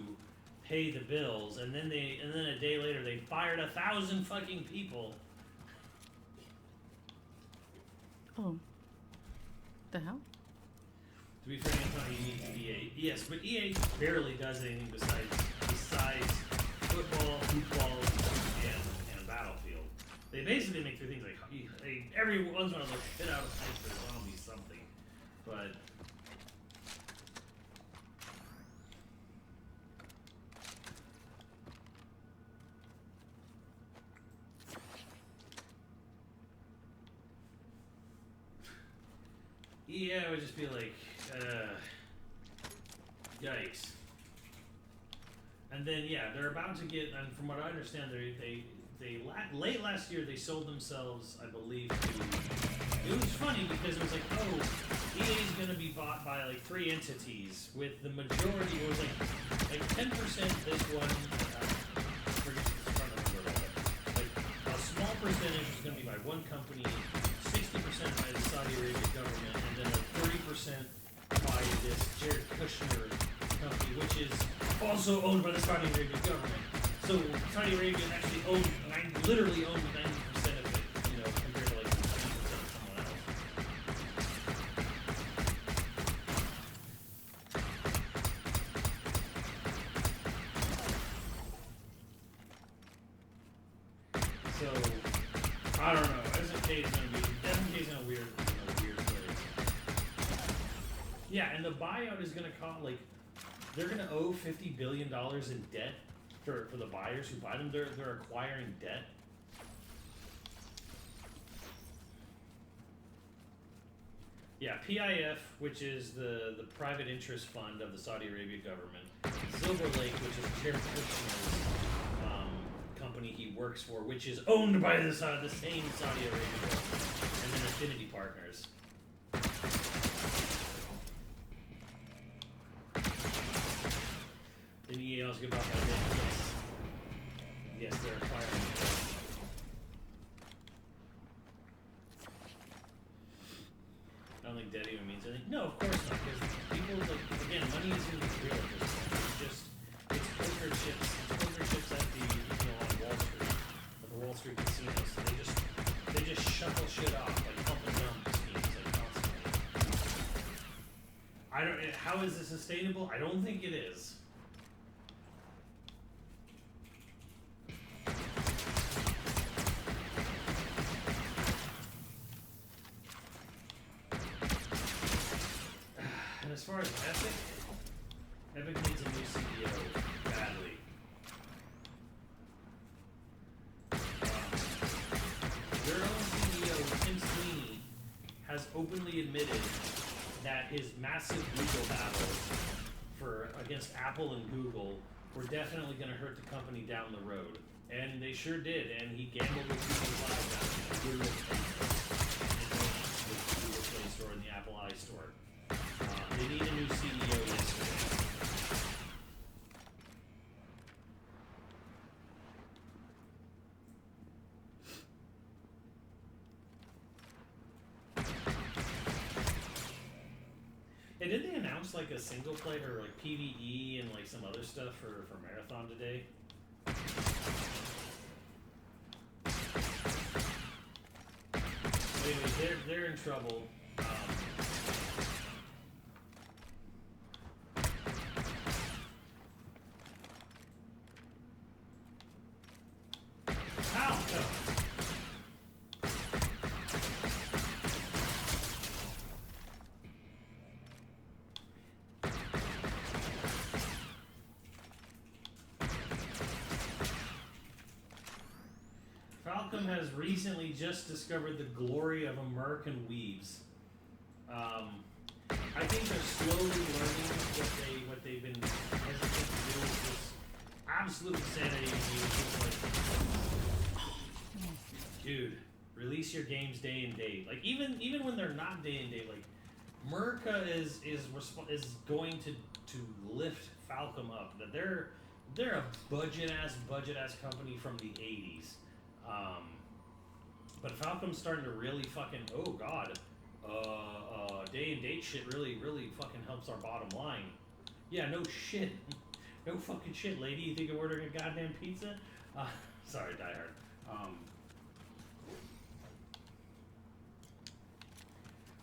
pay the bills, and then a day later they fired 1,000 fucking people. Oh. The hell? To be fair, Anthony, you need EA. Yes, but EA barely does anything besides football, and Battlefield. They basically make 3 things like every once in a while they'll shit out of Hyper Zombies something, but. Yeah, I would just be like, yikes. And then, yeah, they're about to get, and from what I understand, late last year they sold themselves, I believe, to, it was funny because it was like, oh, EA is going to be bought by like 3 entities, with the majority, it was like 10% this one, like a small percentage is going to be by one company, 60% by the Saudi Arabia government, and then like 30% by this Jared Kushner company, which is also owned by the Saudi Arabia government. So Saudi Arabia actually literally owned 90% of it, compared to like 10% of someone else. So I don't know. SMK is in a weird place. Yeah, and the buyout is gonna cost they're gonna owe $50 billion in debt for the buyers who buy them. They're acquiring debt. Yeah, PIF, which is the private interest fund of the Saudi Arabia government. Silver Lake, which is Jared Kushner's company he works for, which is owned by the same Saudi Arabia government, and then Affinity Partners. Then EA also get bought by them. Yes, they're acquiring. I don't think debt even means anything. No, of course not, because people, again, money isn't real at this point. It's poker chips. It's poker chips at on Wall Street, at the Wall Street casinos. They just shuffle shit off, pump and dump schemes, constantly. How is this sustainable? I don't think it is. And as far as Epic needs a new CEO badly. Their own CEO, Tim Sweeney, has openly admitted that his massive legal battles against Apple and Google were definitely going to hurt the company down the road. And they sure did, and he gambled with people's lives out in the Google Play Store and the Apple iStore. They need a new CEO yesterday. Hey, did they announce announced like a single player, or like PvE and like some other stuff for Marathon today. Anyway, they're in trouble. Ow! No. Falcom has recently just discovered the glory of American weebs. I think they're slowly learning what they've been hesitant to do with this absolute insanity. Like, dude, release your games day and date. Like even when they're not day and date, like Merca is going to lift Falcom up. That they're a budget ass company from the 80s. But Falcom's starting to really fucking, oh god, day and date shit really fucking helps our bottom line. Yeah, no shit. No fucking shit, lady. You think you're ordering a goddamn pizza? Sorry, Die Hard.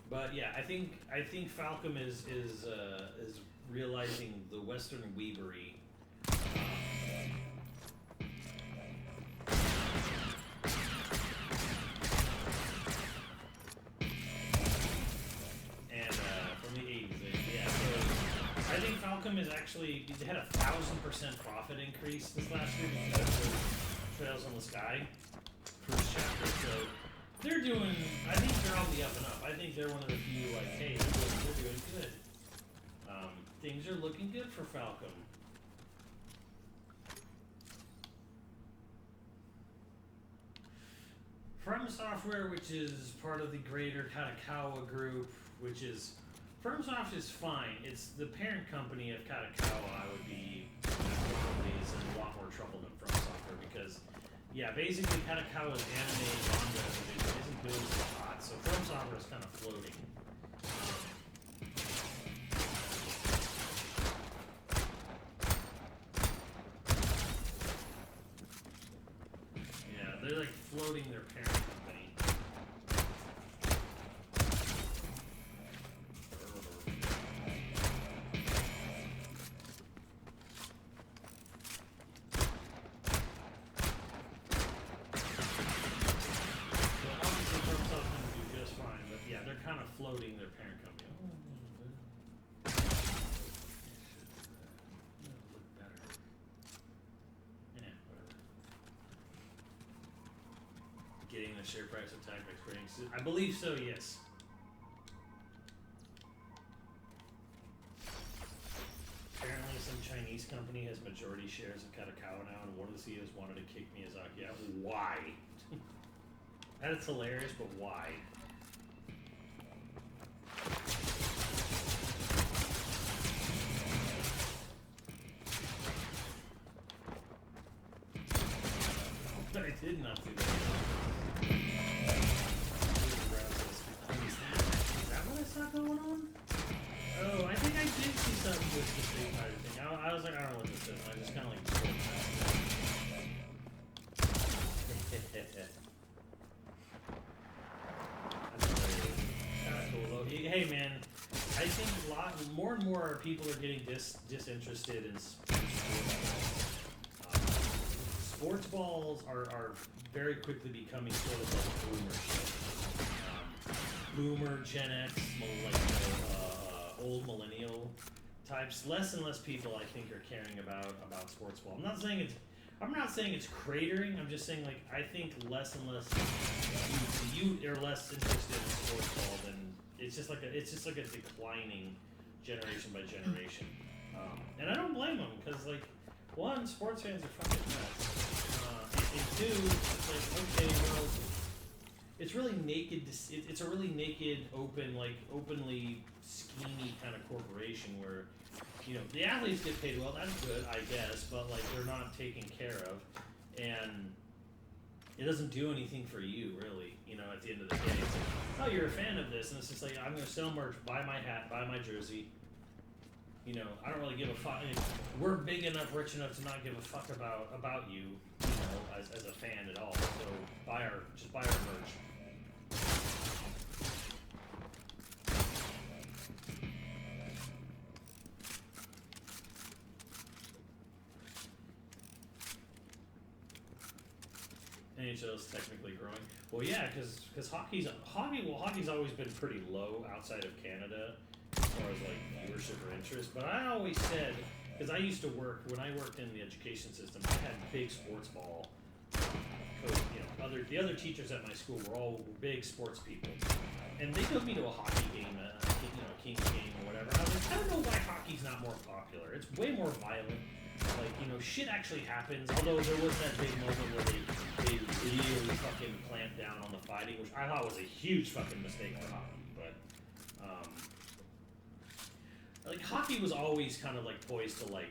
But yeah, I think Falcom is realizing the Western weebery. Is actually, they had a 1,000% profit increase this last year because of Trails in the Sky first chapter. So they're doing, I think they're on the up and up. I think they're one of the few like, hey, they're doing good. Things are looking good for Falcom. From Software, which is part of the greater Katakawa group, which is FromSoft is fine. It's the parent company of Katakawa I would be in a lot more trouble than From Software because, yeah, basically Katakawa's anime manga isn't doing so hot, so From Software is kind of floating. Yeah, they're like floating their parent company. Floating their parent company. Oh, look better. Yeah, whatever. Getting the share price of Tactics ratings. I believe so, yes. Apparently some Chinese company has majority shares of Katakawa now, and one of the CEOs wanted to kick Miyazaki out. Why? That's hilarious, but why? I did not do that. Is that what I saw going on? Oh, I think I did see something with the Street Fighter thing. I was like, I don't know what this is. I just kind of like scrolled past it. Cool though. Hey man, I think more and more people are getting disinterested in sports. Sports balls are very quickly becoming sort of like boomer shit. Boomer, Gen X, old millennial types. Less and less people, I think, are caring about sports ball. I'm not saying it's cratering. I'm just saying like I think less and less you are less interested in sports ball than it's just like a declining generation by generation. And I don't blame them because like. One, sports fans are fucking nuts. And two, it's like, okay, well, it's really naked. It's a really naked, openly schemy kind of corporation where, the athletes get paid well. That's good, I guess, but like they're not taken care of, and it doesn't do anything for you, really. At the end of the day, it's like, oh, you're a fan of this, and it's just like I'm going to sell merch, buy my hat, buy my jersey. You know, I don't really give a fuck. We're big enough, rich enough to not give a fuck about you, you know, as a fan at all. So just buy our merch. NHL's technically growing. Well, yeah, because hockey's always been pretty low outside of Canada as far as like viewership or interest. But I always said, because I used to work when I worked in the education system, I had big sports ball. You know, the other teachers at my school were all big sports people, and they took me to a hockey game, you know, a Kings game or whatever. And I was like, I don't know why hockey's not more popular. It's way more violent. Like, you know, shit actually happens. Although there was that big moment where they really fucking clamped down on the fighting, which I thought was a huge fucking mistake for hockey. But like hockey was always kind of like poised to like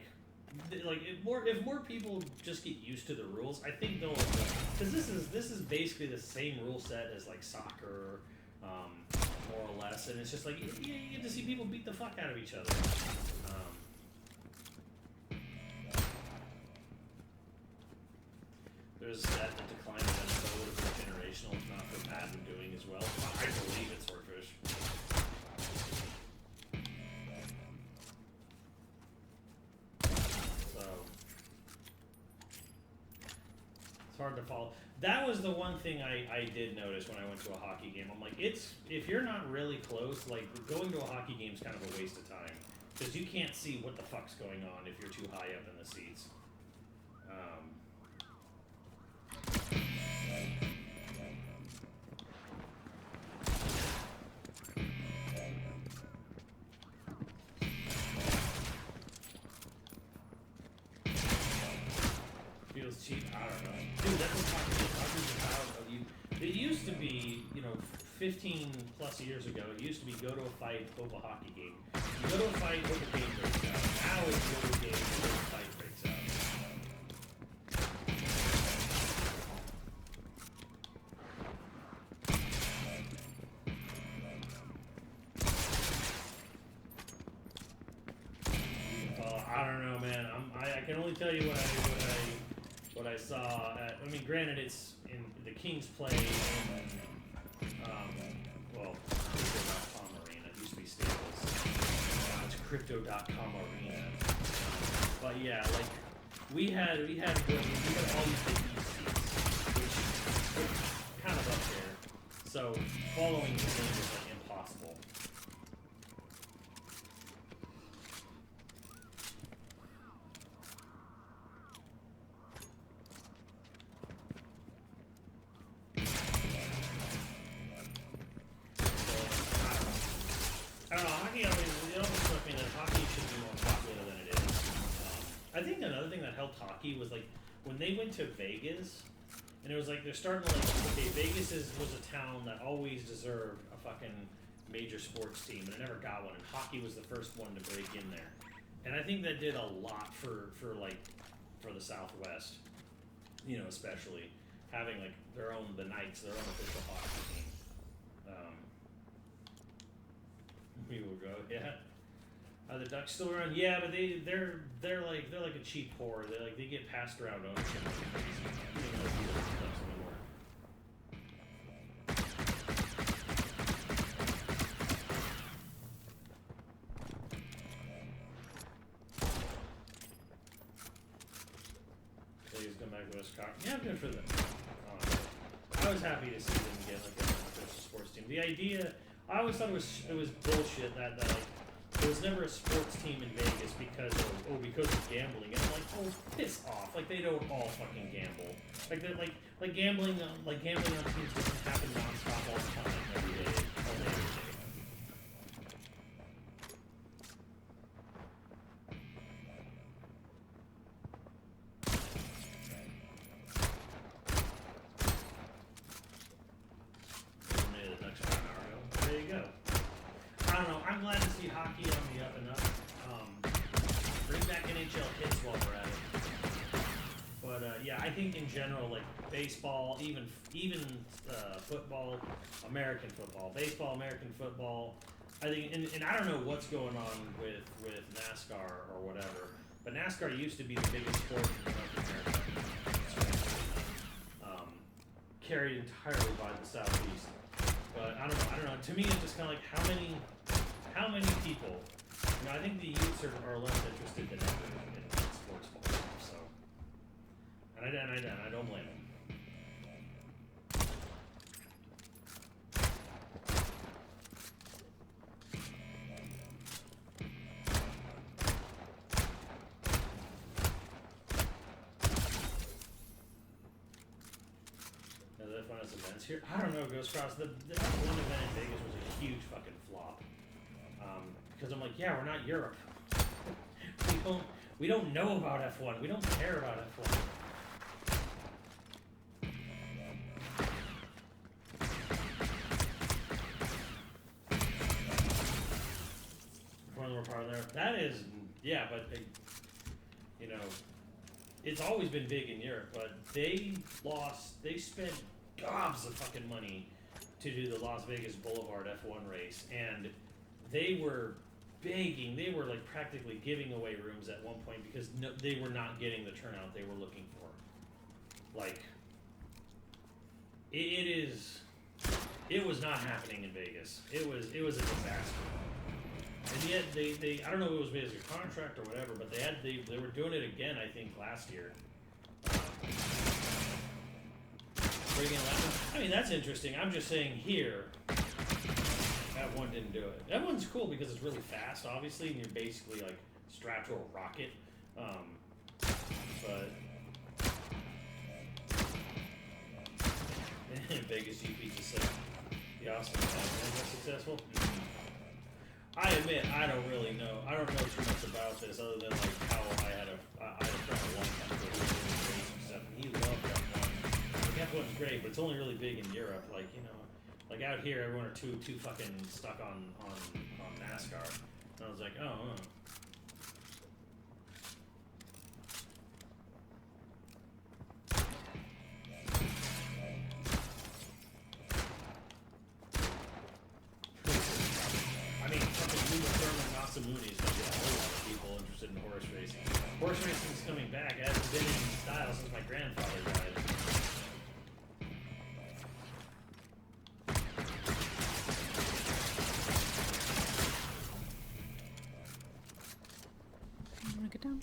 if more people just get used to the rules, I think they'll, because this is basically the same rule set as like soccer, more or less, and it's just like you get to see people beat the fuck out of each other. There's that the decline of NFL would have been generational, if not for Madden doing as well. I believe it's Swordfish. So it's hard to follow. That was the one thing I did notice when I went to a hockey game. I'm like, if you're not really close, like going to a hockey game is kind of a waste of time because you can't see what the fuck's going on if you're too high up in the seats. Feels cheap. I don't know, dude. That's what hockey's about. It used to be, you know, 15 plus years ago. It used to be go to a fight, hope a hockey game. You go to a fight, hope a game breaks out. Now it's go to a game, hope a fight breaks out. I don't know, man. I can only tell you what I saw. I mean, granted, it's in the Kings play in well, Crypto.com Arena. It used to be Staples. Now it's Crypto.com Arena. But yeah, like we had all these big seats, which are kind of up there. So following the game is like impossible. I don't know, hockey, I mean, it almost struck me that hockey should be more popular than it is. I think another thing that helped hockey was, like, when they went to Vegas, and it was like, they're starting to, like, okay, Vegas was a town that always deserved a fucking major sports team, and it never got one, and hockey was the first one to break in there. And I think that did a lot for the Southwest, you know, especially, having, like, the Knights, their own official hockey team. We will go. Yeah. Are the Ducks still around? Yeah, but they're like a cheap whore. They get passed around ownership. Please come back to West Coast. Yeah, good for them. I was happy to see them get like a sports team. The idea. I always thought it was bullshit that like there was never a sports team in Vegas because of gambling. And I'm like, oh, piss off! Like they don't all fucking gamble. Like gambling on teams doesn't happen nonstop all the time every day, all day every day. There you go. I don't know. I'm glad to see hockey on the up and up. Bring back NHL hits while we're at it. But yeah, I think in general, like baseball, even football, American football, baseball, American football, I think, and I don't know what's going on with NASCAR or whatever, but NASCAR used to be the biggest sport in North America, carried entirely by the Southeast. But I don't know. To me, it's just kind of like how many people. You know, I think the youths are less interested than ever in sports ball. So, and I don't blame them. Events here. I don't know, Ghost Cross. The one event in Vegas was a huge fucking flop. Because I'm like, yeah, we're not Europe. we don't know about F1. We don't care about F1. One more part there. That is, yeah, but you know, it's always been big in Europe, but they spent gobs of fucking money to do the Las Vegas Boulevard F1 race, and they were begging, they were like practically giving away rooms at one point because they were not getting the turnout they were looking for. Like, it was not happening in Vegas. It was a disaster. And yet they I don't know if it was because of contract or whatever, but they were doing it again, I think, last year. I mean, that's interesting. I'm just saying here, that one didn't do it. That one's cool because it's really fast, obviously, and you're basically like strapped to a rocket. But Vegas GP just like the Austin was successful. I admit I don't really know. I don't know too much about this other than like how I had a friend a long time ago who was doing racing stuff, and he loved that one. F1's great, but it's only really big in Europe. Like, you know, like out here, everyone are too fucking stuck on NASCAR. And I was like, oh. I mean, fucking Uma Thurman Masamune is going to get a whole lot of people interested in horse racing. Horse racing's coming back. It hasn't been in style since my grandfather died. Get down.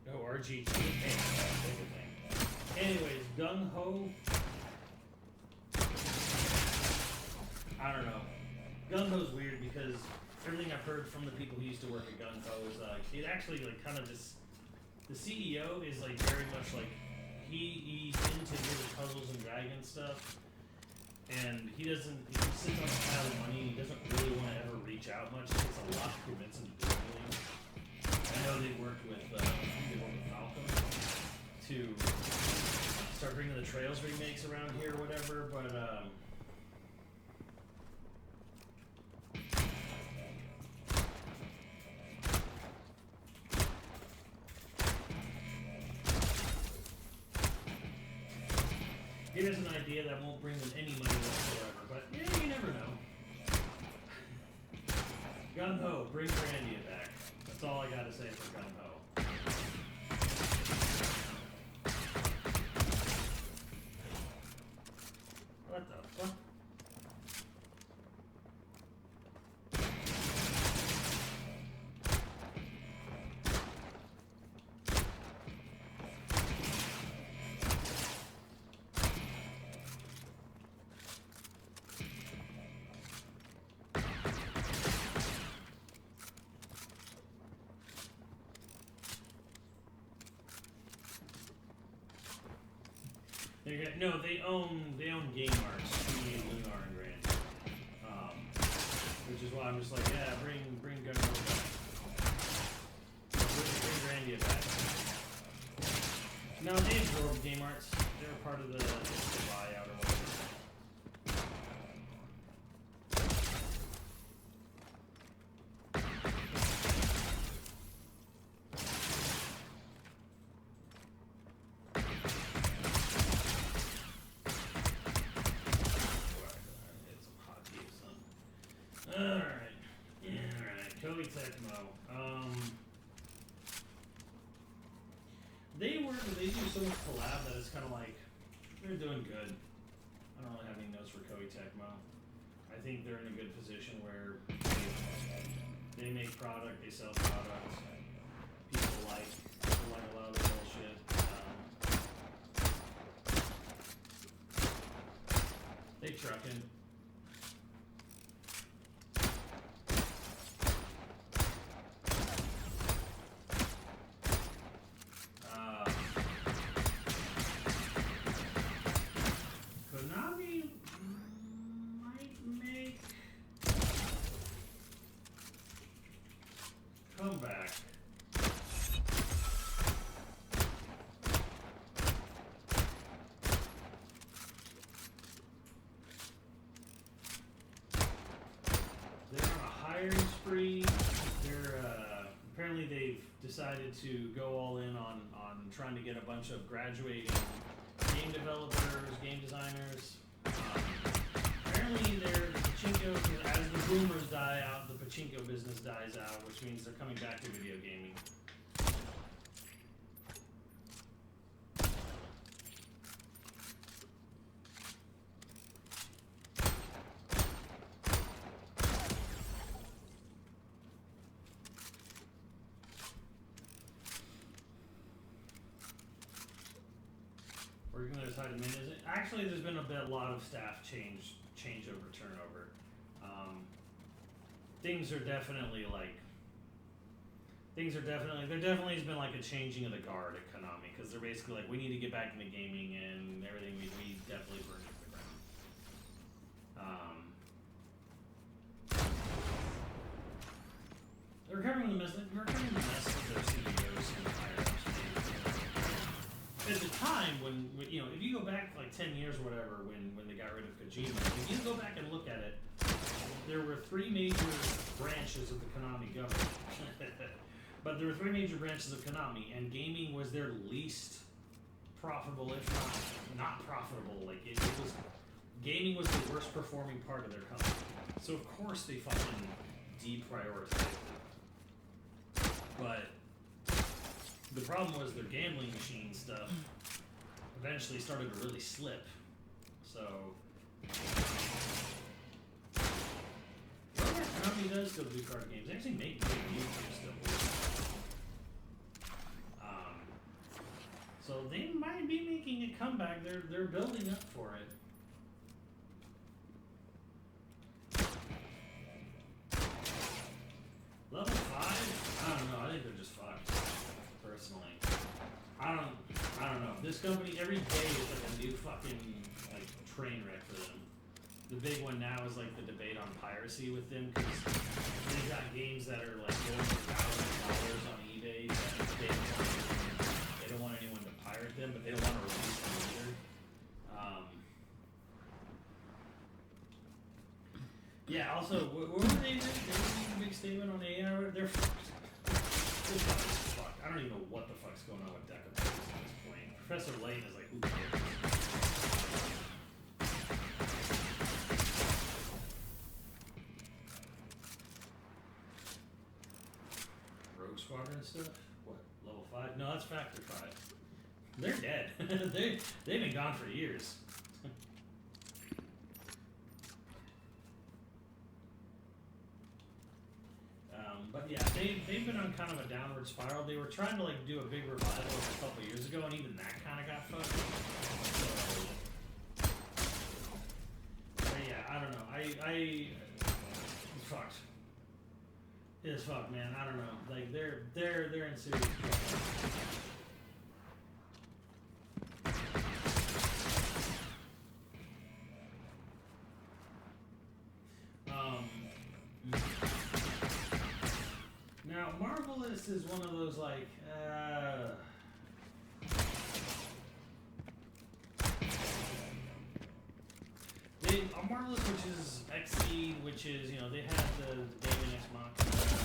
No RGT. Anyways, Gung Ho. I don't know. Gung Ho's weird because everything I've heard from the people who used to work at Gung Ho is it actually like kind of just the CEO is like very much like. He's into really puzzles and dragon stuff, and he sits on a pile of money, and he doesn't really want to ever reach out much. It takes a lot to convince him to do anything. I know they worked with Falcon to start bringing the Trails remakes around here or whatever, but it is an idea that won't bring them any money whatsoever, but yeah, you never know. Gung Ho, bring Grandia back. That's all I gotta say for Gung Ho. What the fuck? No, they own Game Arts, Lunar and Grand, which is why I'm just like, yeah, bring Gun Ho back, bring Grandia back. No, they absorbed Game Arts. They were part of the buyout or whatever. Tecmo. They do so much collab that it's kind of like they're doing good. I don't really have any notes for Koei Tecmo. I think they're in a good position where they make product, they sell products. People like a lot of their bullshit. They trucking. Konami might make comeback. They're on a hiring spree. They're apparently they've decided to go all in on trying to get a bunch of graduating game developers, game designers. Apparently they're pachinko, as the boomers die out, the pachinko business dies out, which means they're coming back to video gaming. Working on their side of is it? Actually, there's been a lot of staff changeover, turnover. Things are definitely there definitely has been like a changing of the guard at Konami because they're basically like we need to get back into gaming and everything we definitely burned to the ground. They're recovering the mess of their CEOs and higher ups. At the time when if you go back like 10 years or whatever when they got rid of Kojima, if you go back and look at it, there were three major branches of the Konami government. But there were three major branches of Konami, and gaming was their least profitable, if not profitable. Like it was, gaming was the worst performing part of their company. So of course they fucking deprioritized it. But the problem was their gambling machine stuff eventually started to really slip. So Konami does still do card games. They actually make good games still. So they might be making a comeback. They're building up for it. Level 5? I don't know. I think they're just fucked. Personally, I don't know. This company every day is like a new fucking like train wreck for them. The big one now is like the debate on piracy with them because they've got games that are like going for $1,000 on eBay that they don't want anyone to pirate them, but they don't want to release them either. Yeah. Also, what were they doing? They were making a big statement on AI. They're fucked. They're fucked. I don't even know what the fuck's going on with Deca at this point. Professor Layton is like, who cares? Rogue Squadron stuff? What? Level 5? No, that's Factor 5. They're dead. They've been gone for years. But yeah, they've been on kind of a downward spiral. They were trying to like do a big revival a couple years ago, and even that kind of got fucked. So yeah, I don't know. It's fucked. It's fucked, man. I don't know. Like they're in serious trouble. Now, Marvelous is one of those like, Marvelous, which is XE, which is they had the Daemon X Machina.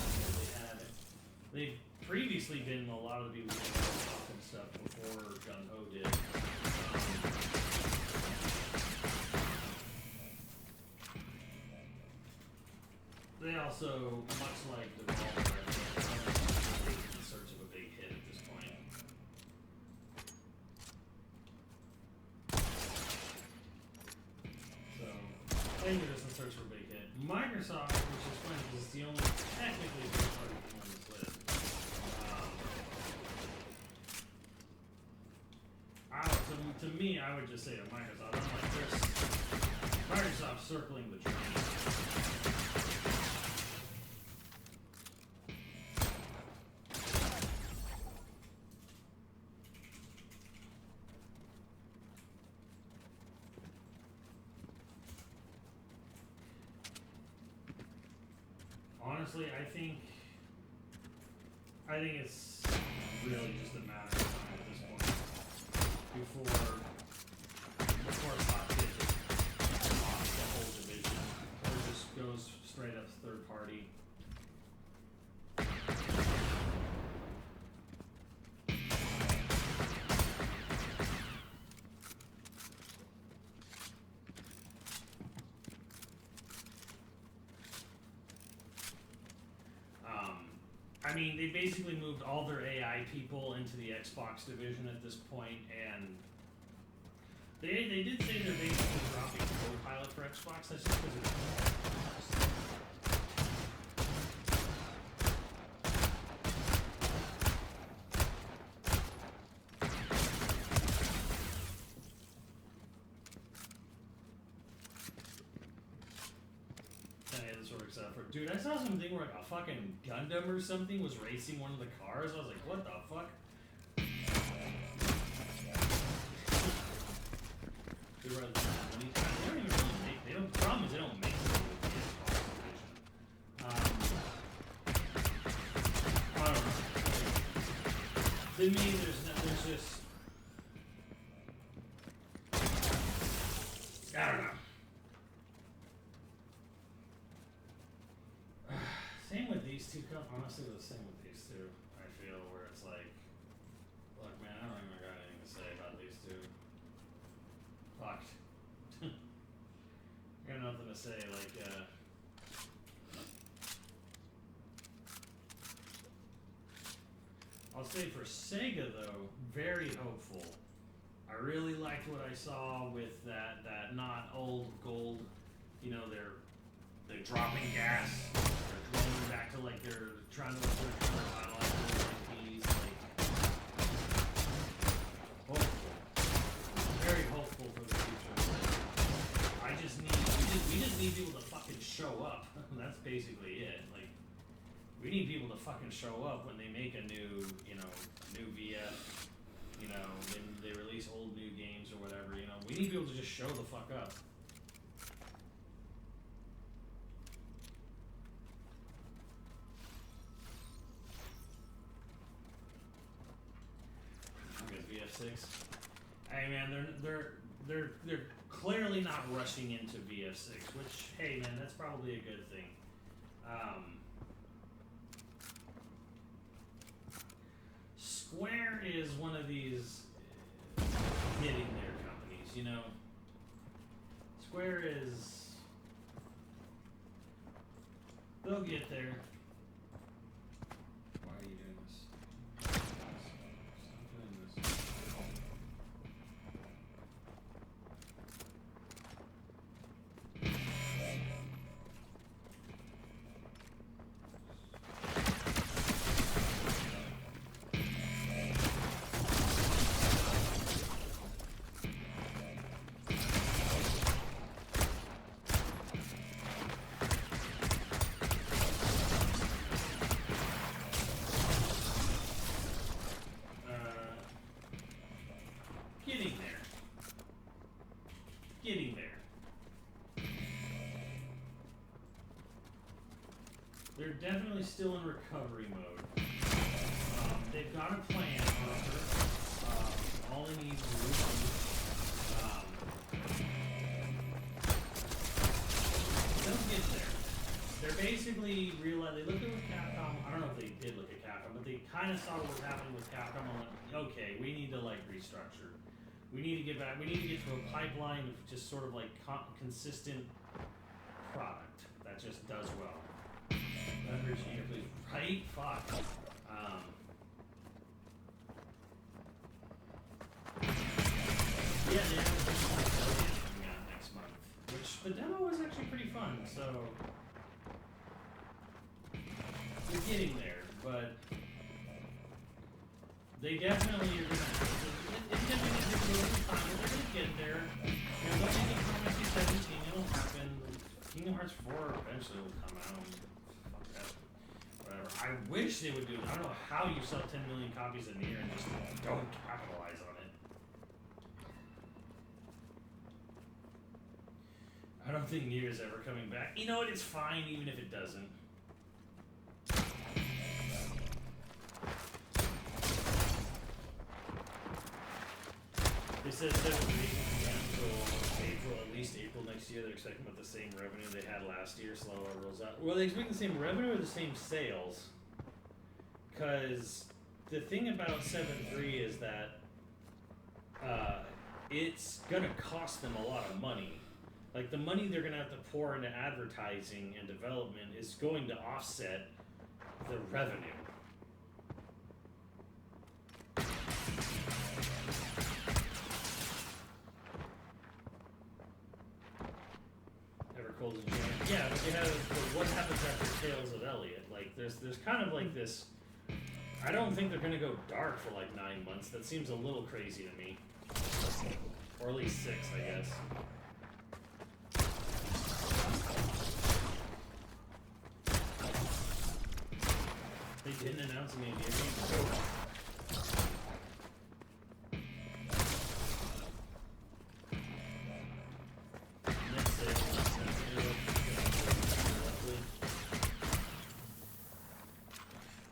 They've previously been a lot of the people who talk and stuff before Gung Ho did. They also, much like Devolver, Microsoft, which is funny because it's the only technically third-party thing on this list. To me, I would just say to Microsoft, I'm like, there's Microsoft circling the train. Honestly, I think it's really just a matter of time at this point before Pocket just lost the whole division or just goes straight up third party. I mean, they basically moved all their AI people into the Xbox division at this point, and they did say they're basically dropping Copilot for Xbox. That's just because it's dude, I saw something where like a fucking Gundam or something was racing one of the cars. I was like, what the fuck? They don't even really make. The problem is they don't make them with the Xbox division. I don't know. To me, there's just. I don't know. Same with these two. Honestly, the same with these two. I feel where it's like, look, man, I don't even got anything to say about these two. Fucked. I got nothing to say. Like, I'll say for Sega though, very hopeful. I really liked what I saw with that not old gold. You know, they're dropping gas. Going back to like they're trying to finalize their IPs, like hopeful, very hopeful for the future. I just need we just need people to fucking show up. That's basically it. Like we need people to fucking show up when they make a new VF. You know, they release old new games or whatever. You know, we need people to just show the fuck up. VF6. Hey man, they're clearly not rushing into VF6, which hey man, that's probably a good thing. Square is one of these getting there companies, you know. Square is they'll get there. Why are you doing this? Getting there. They're definitely still in recovery mode. They've got a plan, however. All they need is a routine. They'll get there. They're basically they looked at Capcom. I don't know if they did look at Capcom, but they kind of saw what was happening with Capcom and went, okay, we need to like restructure. We need to get back. We need to get to a pipeline of just sort of like consistent product that just does well. Leverage, please. Right? Fuck. Yeah, they have a coming out next month, which the demo was actually pretty fun. So getting there, but they definitely are gonna. It's gonna be a little time, but they're gonna get there. You know, don't make it Final Fantasy 17. It'll happen. Kingdom Hearts 4 eventually will come out. Fuck that. Whatever. I wish they would do it. I don't know how you sell 10 million copies in a year and just don't capitalize on it. I don't think Nier is ever coming back. You know what? It's fine even if it doesn't. They said 7 days until April, at least April next year. They're expecting about the same revenue they had last year. So it rolls out. Well, they expect the same revenue or the same sales? Because the thing about 7.3 is that it's gonna cost them a lot of money. Like the money they're gonna have to pour into advertising and development is going to offset the revenue. Evercold and yeah, but you have what happens after Tales of Elliot? Like there's kind of like this. I don't think they're gonna go dark for like 9 months. That seems a little crazy to me. Or at least 6, I guess. They didn't announce any new games.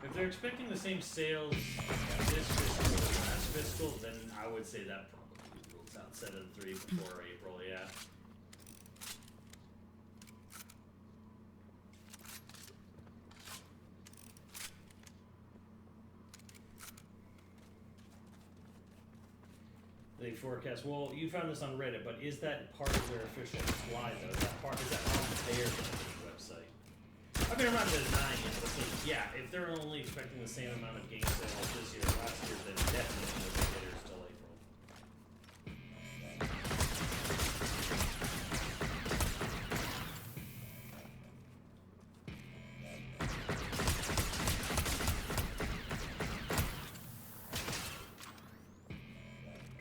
If they're expecting the same sales this fiscal as last fiscal, then I would say that probably rules out 7.3 before April, yeah. They forecast. Well, you found this on Reddit, but is that part of their official slide though? Is that on their company website? I mean, I'm not denying it, but yeah, if they're only expecting the same amount of game sales this year as last year, then definitely no bidders till April.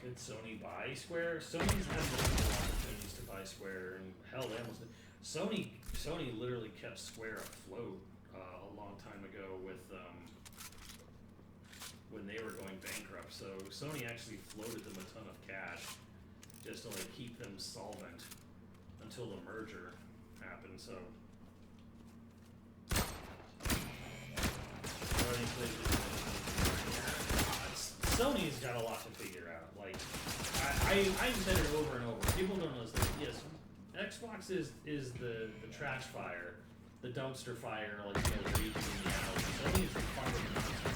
Could Sony buy Square? Sony's had multiple opportunities to buy Square, and hell, they almost did. Sony literally kept Square afloat a long time ago with when they were going bankrupt. So Sony actually floated them a ton of cash just to like keep them solvent until the merger happened. So Sony's got a lot to figure out. Like I've said it over and over. People don't know this. Yes. Xbox is the trash fire, the dumpster fire, like raging in the alley. Sony is the fire of the monster.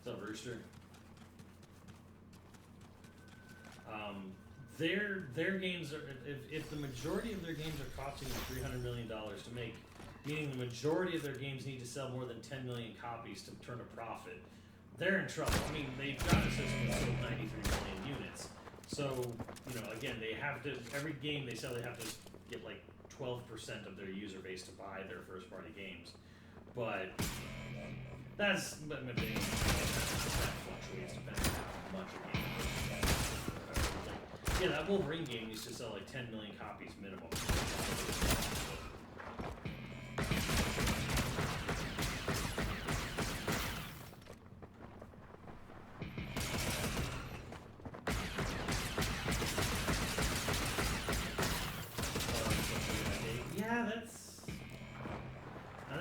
What's up, Rooster? Their games are if the majority of their games are costing them $300 million to make, meaning the majority of their games need to sell more than 10 million copies to turn a profit. They're in trouble. I mean, they've got a system that sold 93 million units. So, again, they have to, every game they sell, they have to get like 12% of their user base to buy their first party games. But that fluctuates depending on how much a game is. Yeah, that Wolverine game used to sell like 10 million copies minimum.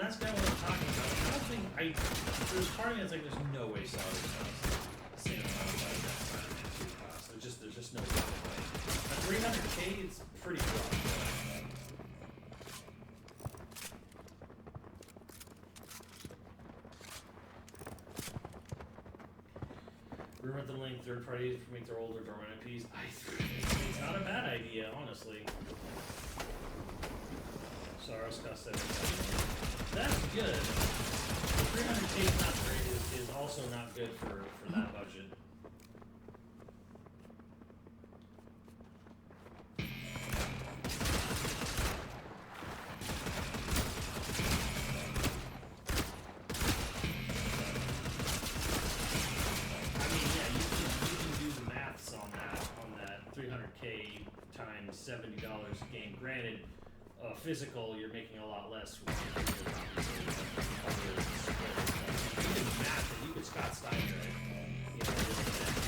That's kind of what I'm talking about. I don't think there's part of me that's like, there's no way Solid costs the same amount of money that Spider-Man 2 costs. There's just no way. At 300K, it's pretty rough. Rumor at the link, third parties make their older dormant IPs. It's not a bad idea, honestly. Soros cost 7. That's good. The 300K is not great. Is also not good for that budget. granted, physical, you're making a lot less. You can match it. You could Scott Steiner it. You know,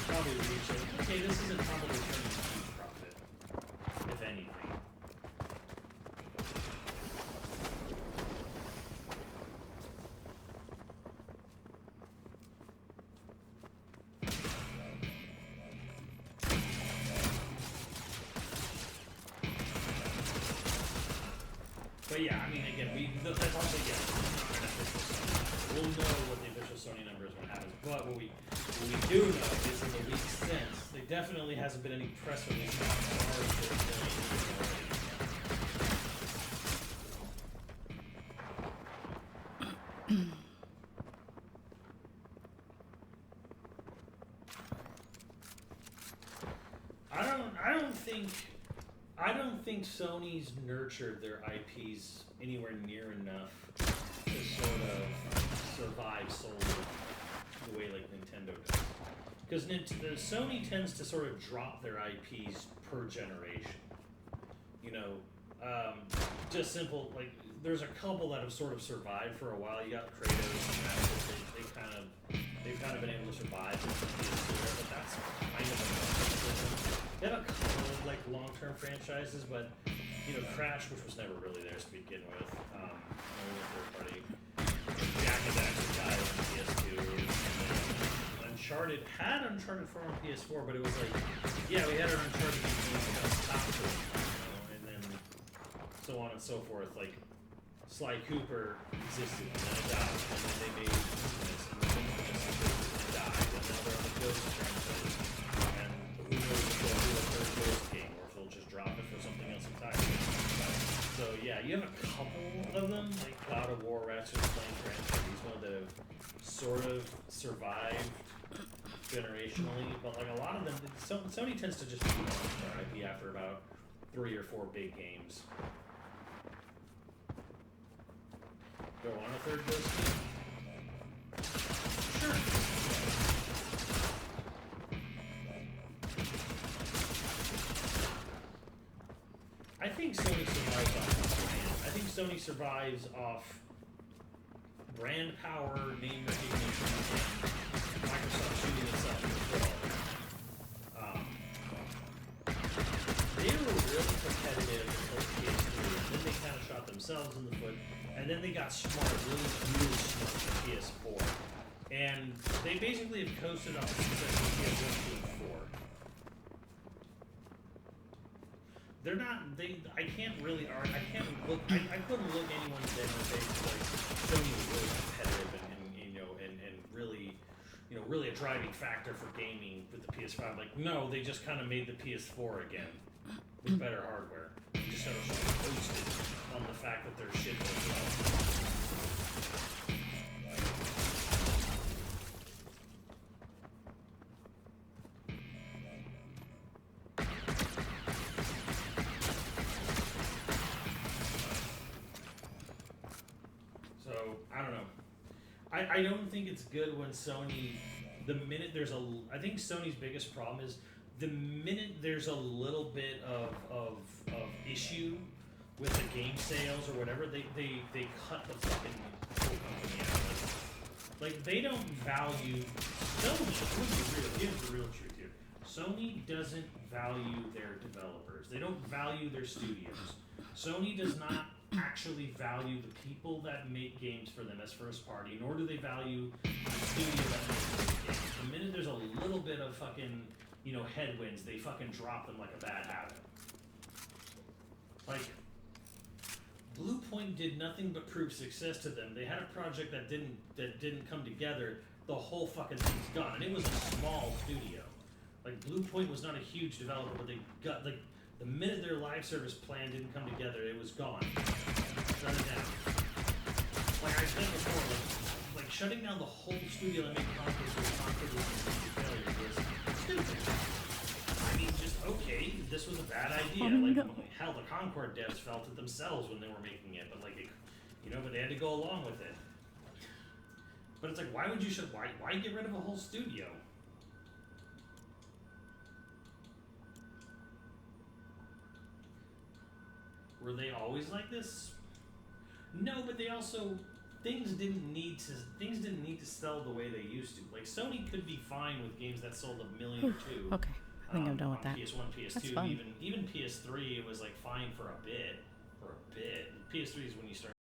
probably reach it. Okay, this isn't probably turning a huge profit, if anything. But yeah, I mean, again, that's also, yeah, we'll know what the official Sony number is when it happens. But what we do know is in the week since, there definitely hasn't been any press release about I don't think Sony's nurtured their IPs anywhere near enough to sort of survive solely the way like Nintendo does. Because Sony tends to sort of drop their IPs per generation. You know, just simple, like, there's a couple that have sort of survived for a while. You got Kratos and Master, they've kind of been able to survive since the PS4, but that's kind of a they have a couple of like long-term franchises, but you know, Crash, which was never really theirs to begin with, only a third party. Jack and Daxter died on PS2. And Uncharted had Uncharted 4 on PS4, but it was like, yeah, we had an Uncharted game kind of stopped it, you know, and then so on and so forth. Like Sly Cooper existed and then it died, and then they made Infamous and then it died, and now they're on the Ghost franchise. Who knows if they'll do a third Ghost game or if they'll just drop it for something else entirely. So yeah, you have a couple of them, like Cloud of War, Ratchet and Clank franchise, these ones that have sort of survived generationally, but like a lot of them, Sony tends to just move on with their IP after about 3 or 4 big games. Go on a third Ghost game? Sure. I think Sony survives off brand. I think Sony survives off brand power, name recognition, and Microsoft shooting itself in the foot. They were really competitive until the PS3, and then they kind of shot themselves in the foot, and then they got smart, really smart with the PS4. And they basically have coasted off the success of the PS1 and 4. They're not. I can't really argue. I can't look. I couldn't look anyone dead in the face like Sony was really competitive and really, you know, really a driving factor for gaming with the PS5. Like, no, they just kind of made the PS4 again with better hardware. They just sort of posted on the fact that their shit was well. I don't know. I don't think it's good when Sony, the minute there's I think Sony's biggest problem is the minute there's a little bit of issue with the game sales or whatever, they cut the fucking whole company out. Like they don't value, Sony, here's the real truth here. Sony doesn't value their developers. They don't value their studios. Sony does not actually value the people that make games for them as first party, nor do they value the studio that makes games. The minute there's a little bit of fucking, you know, headwinds, they fucking drop them like a bad habit. Like, Bluepoint did nothing but prove success to them. They had a project that didn't come together. The whole fucking thing's gone, and it was a small studio. Like Bluepoint was not a huge developer, but they got like. The minute their live service plan didn't come together, it was gone. Shut it down. Like I said before, like shutting down the whole studio that made Concord was a failure was stupid. I mean, just okay, this was a bad idea. Like hell, the Concord devs felt it themselves when they were making it, but like, you know, but they had to go along with it. But it's like, why would you why get rid of a whole studio? Were they always like this? No, but they also things didn't need to sell the way they used to. Like Sony could be fine with games that sold 1 million or two. Okay, I think I'm done with on that. PS1, PS2, That's fun. even PS3, it was like fine for a bit. PS3 is when you start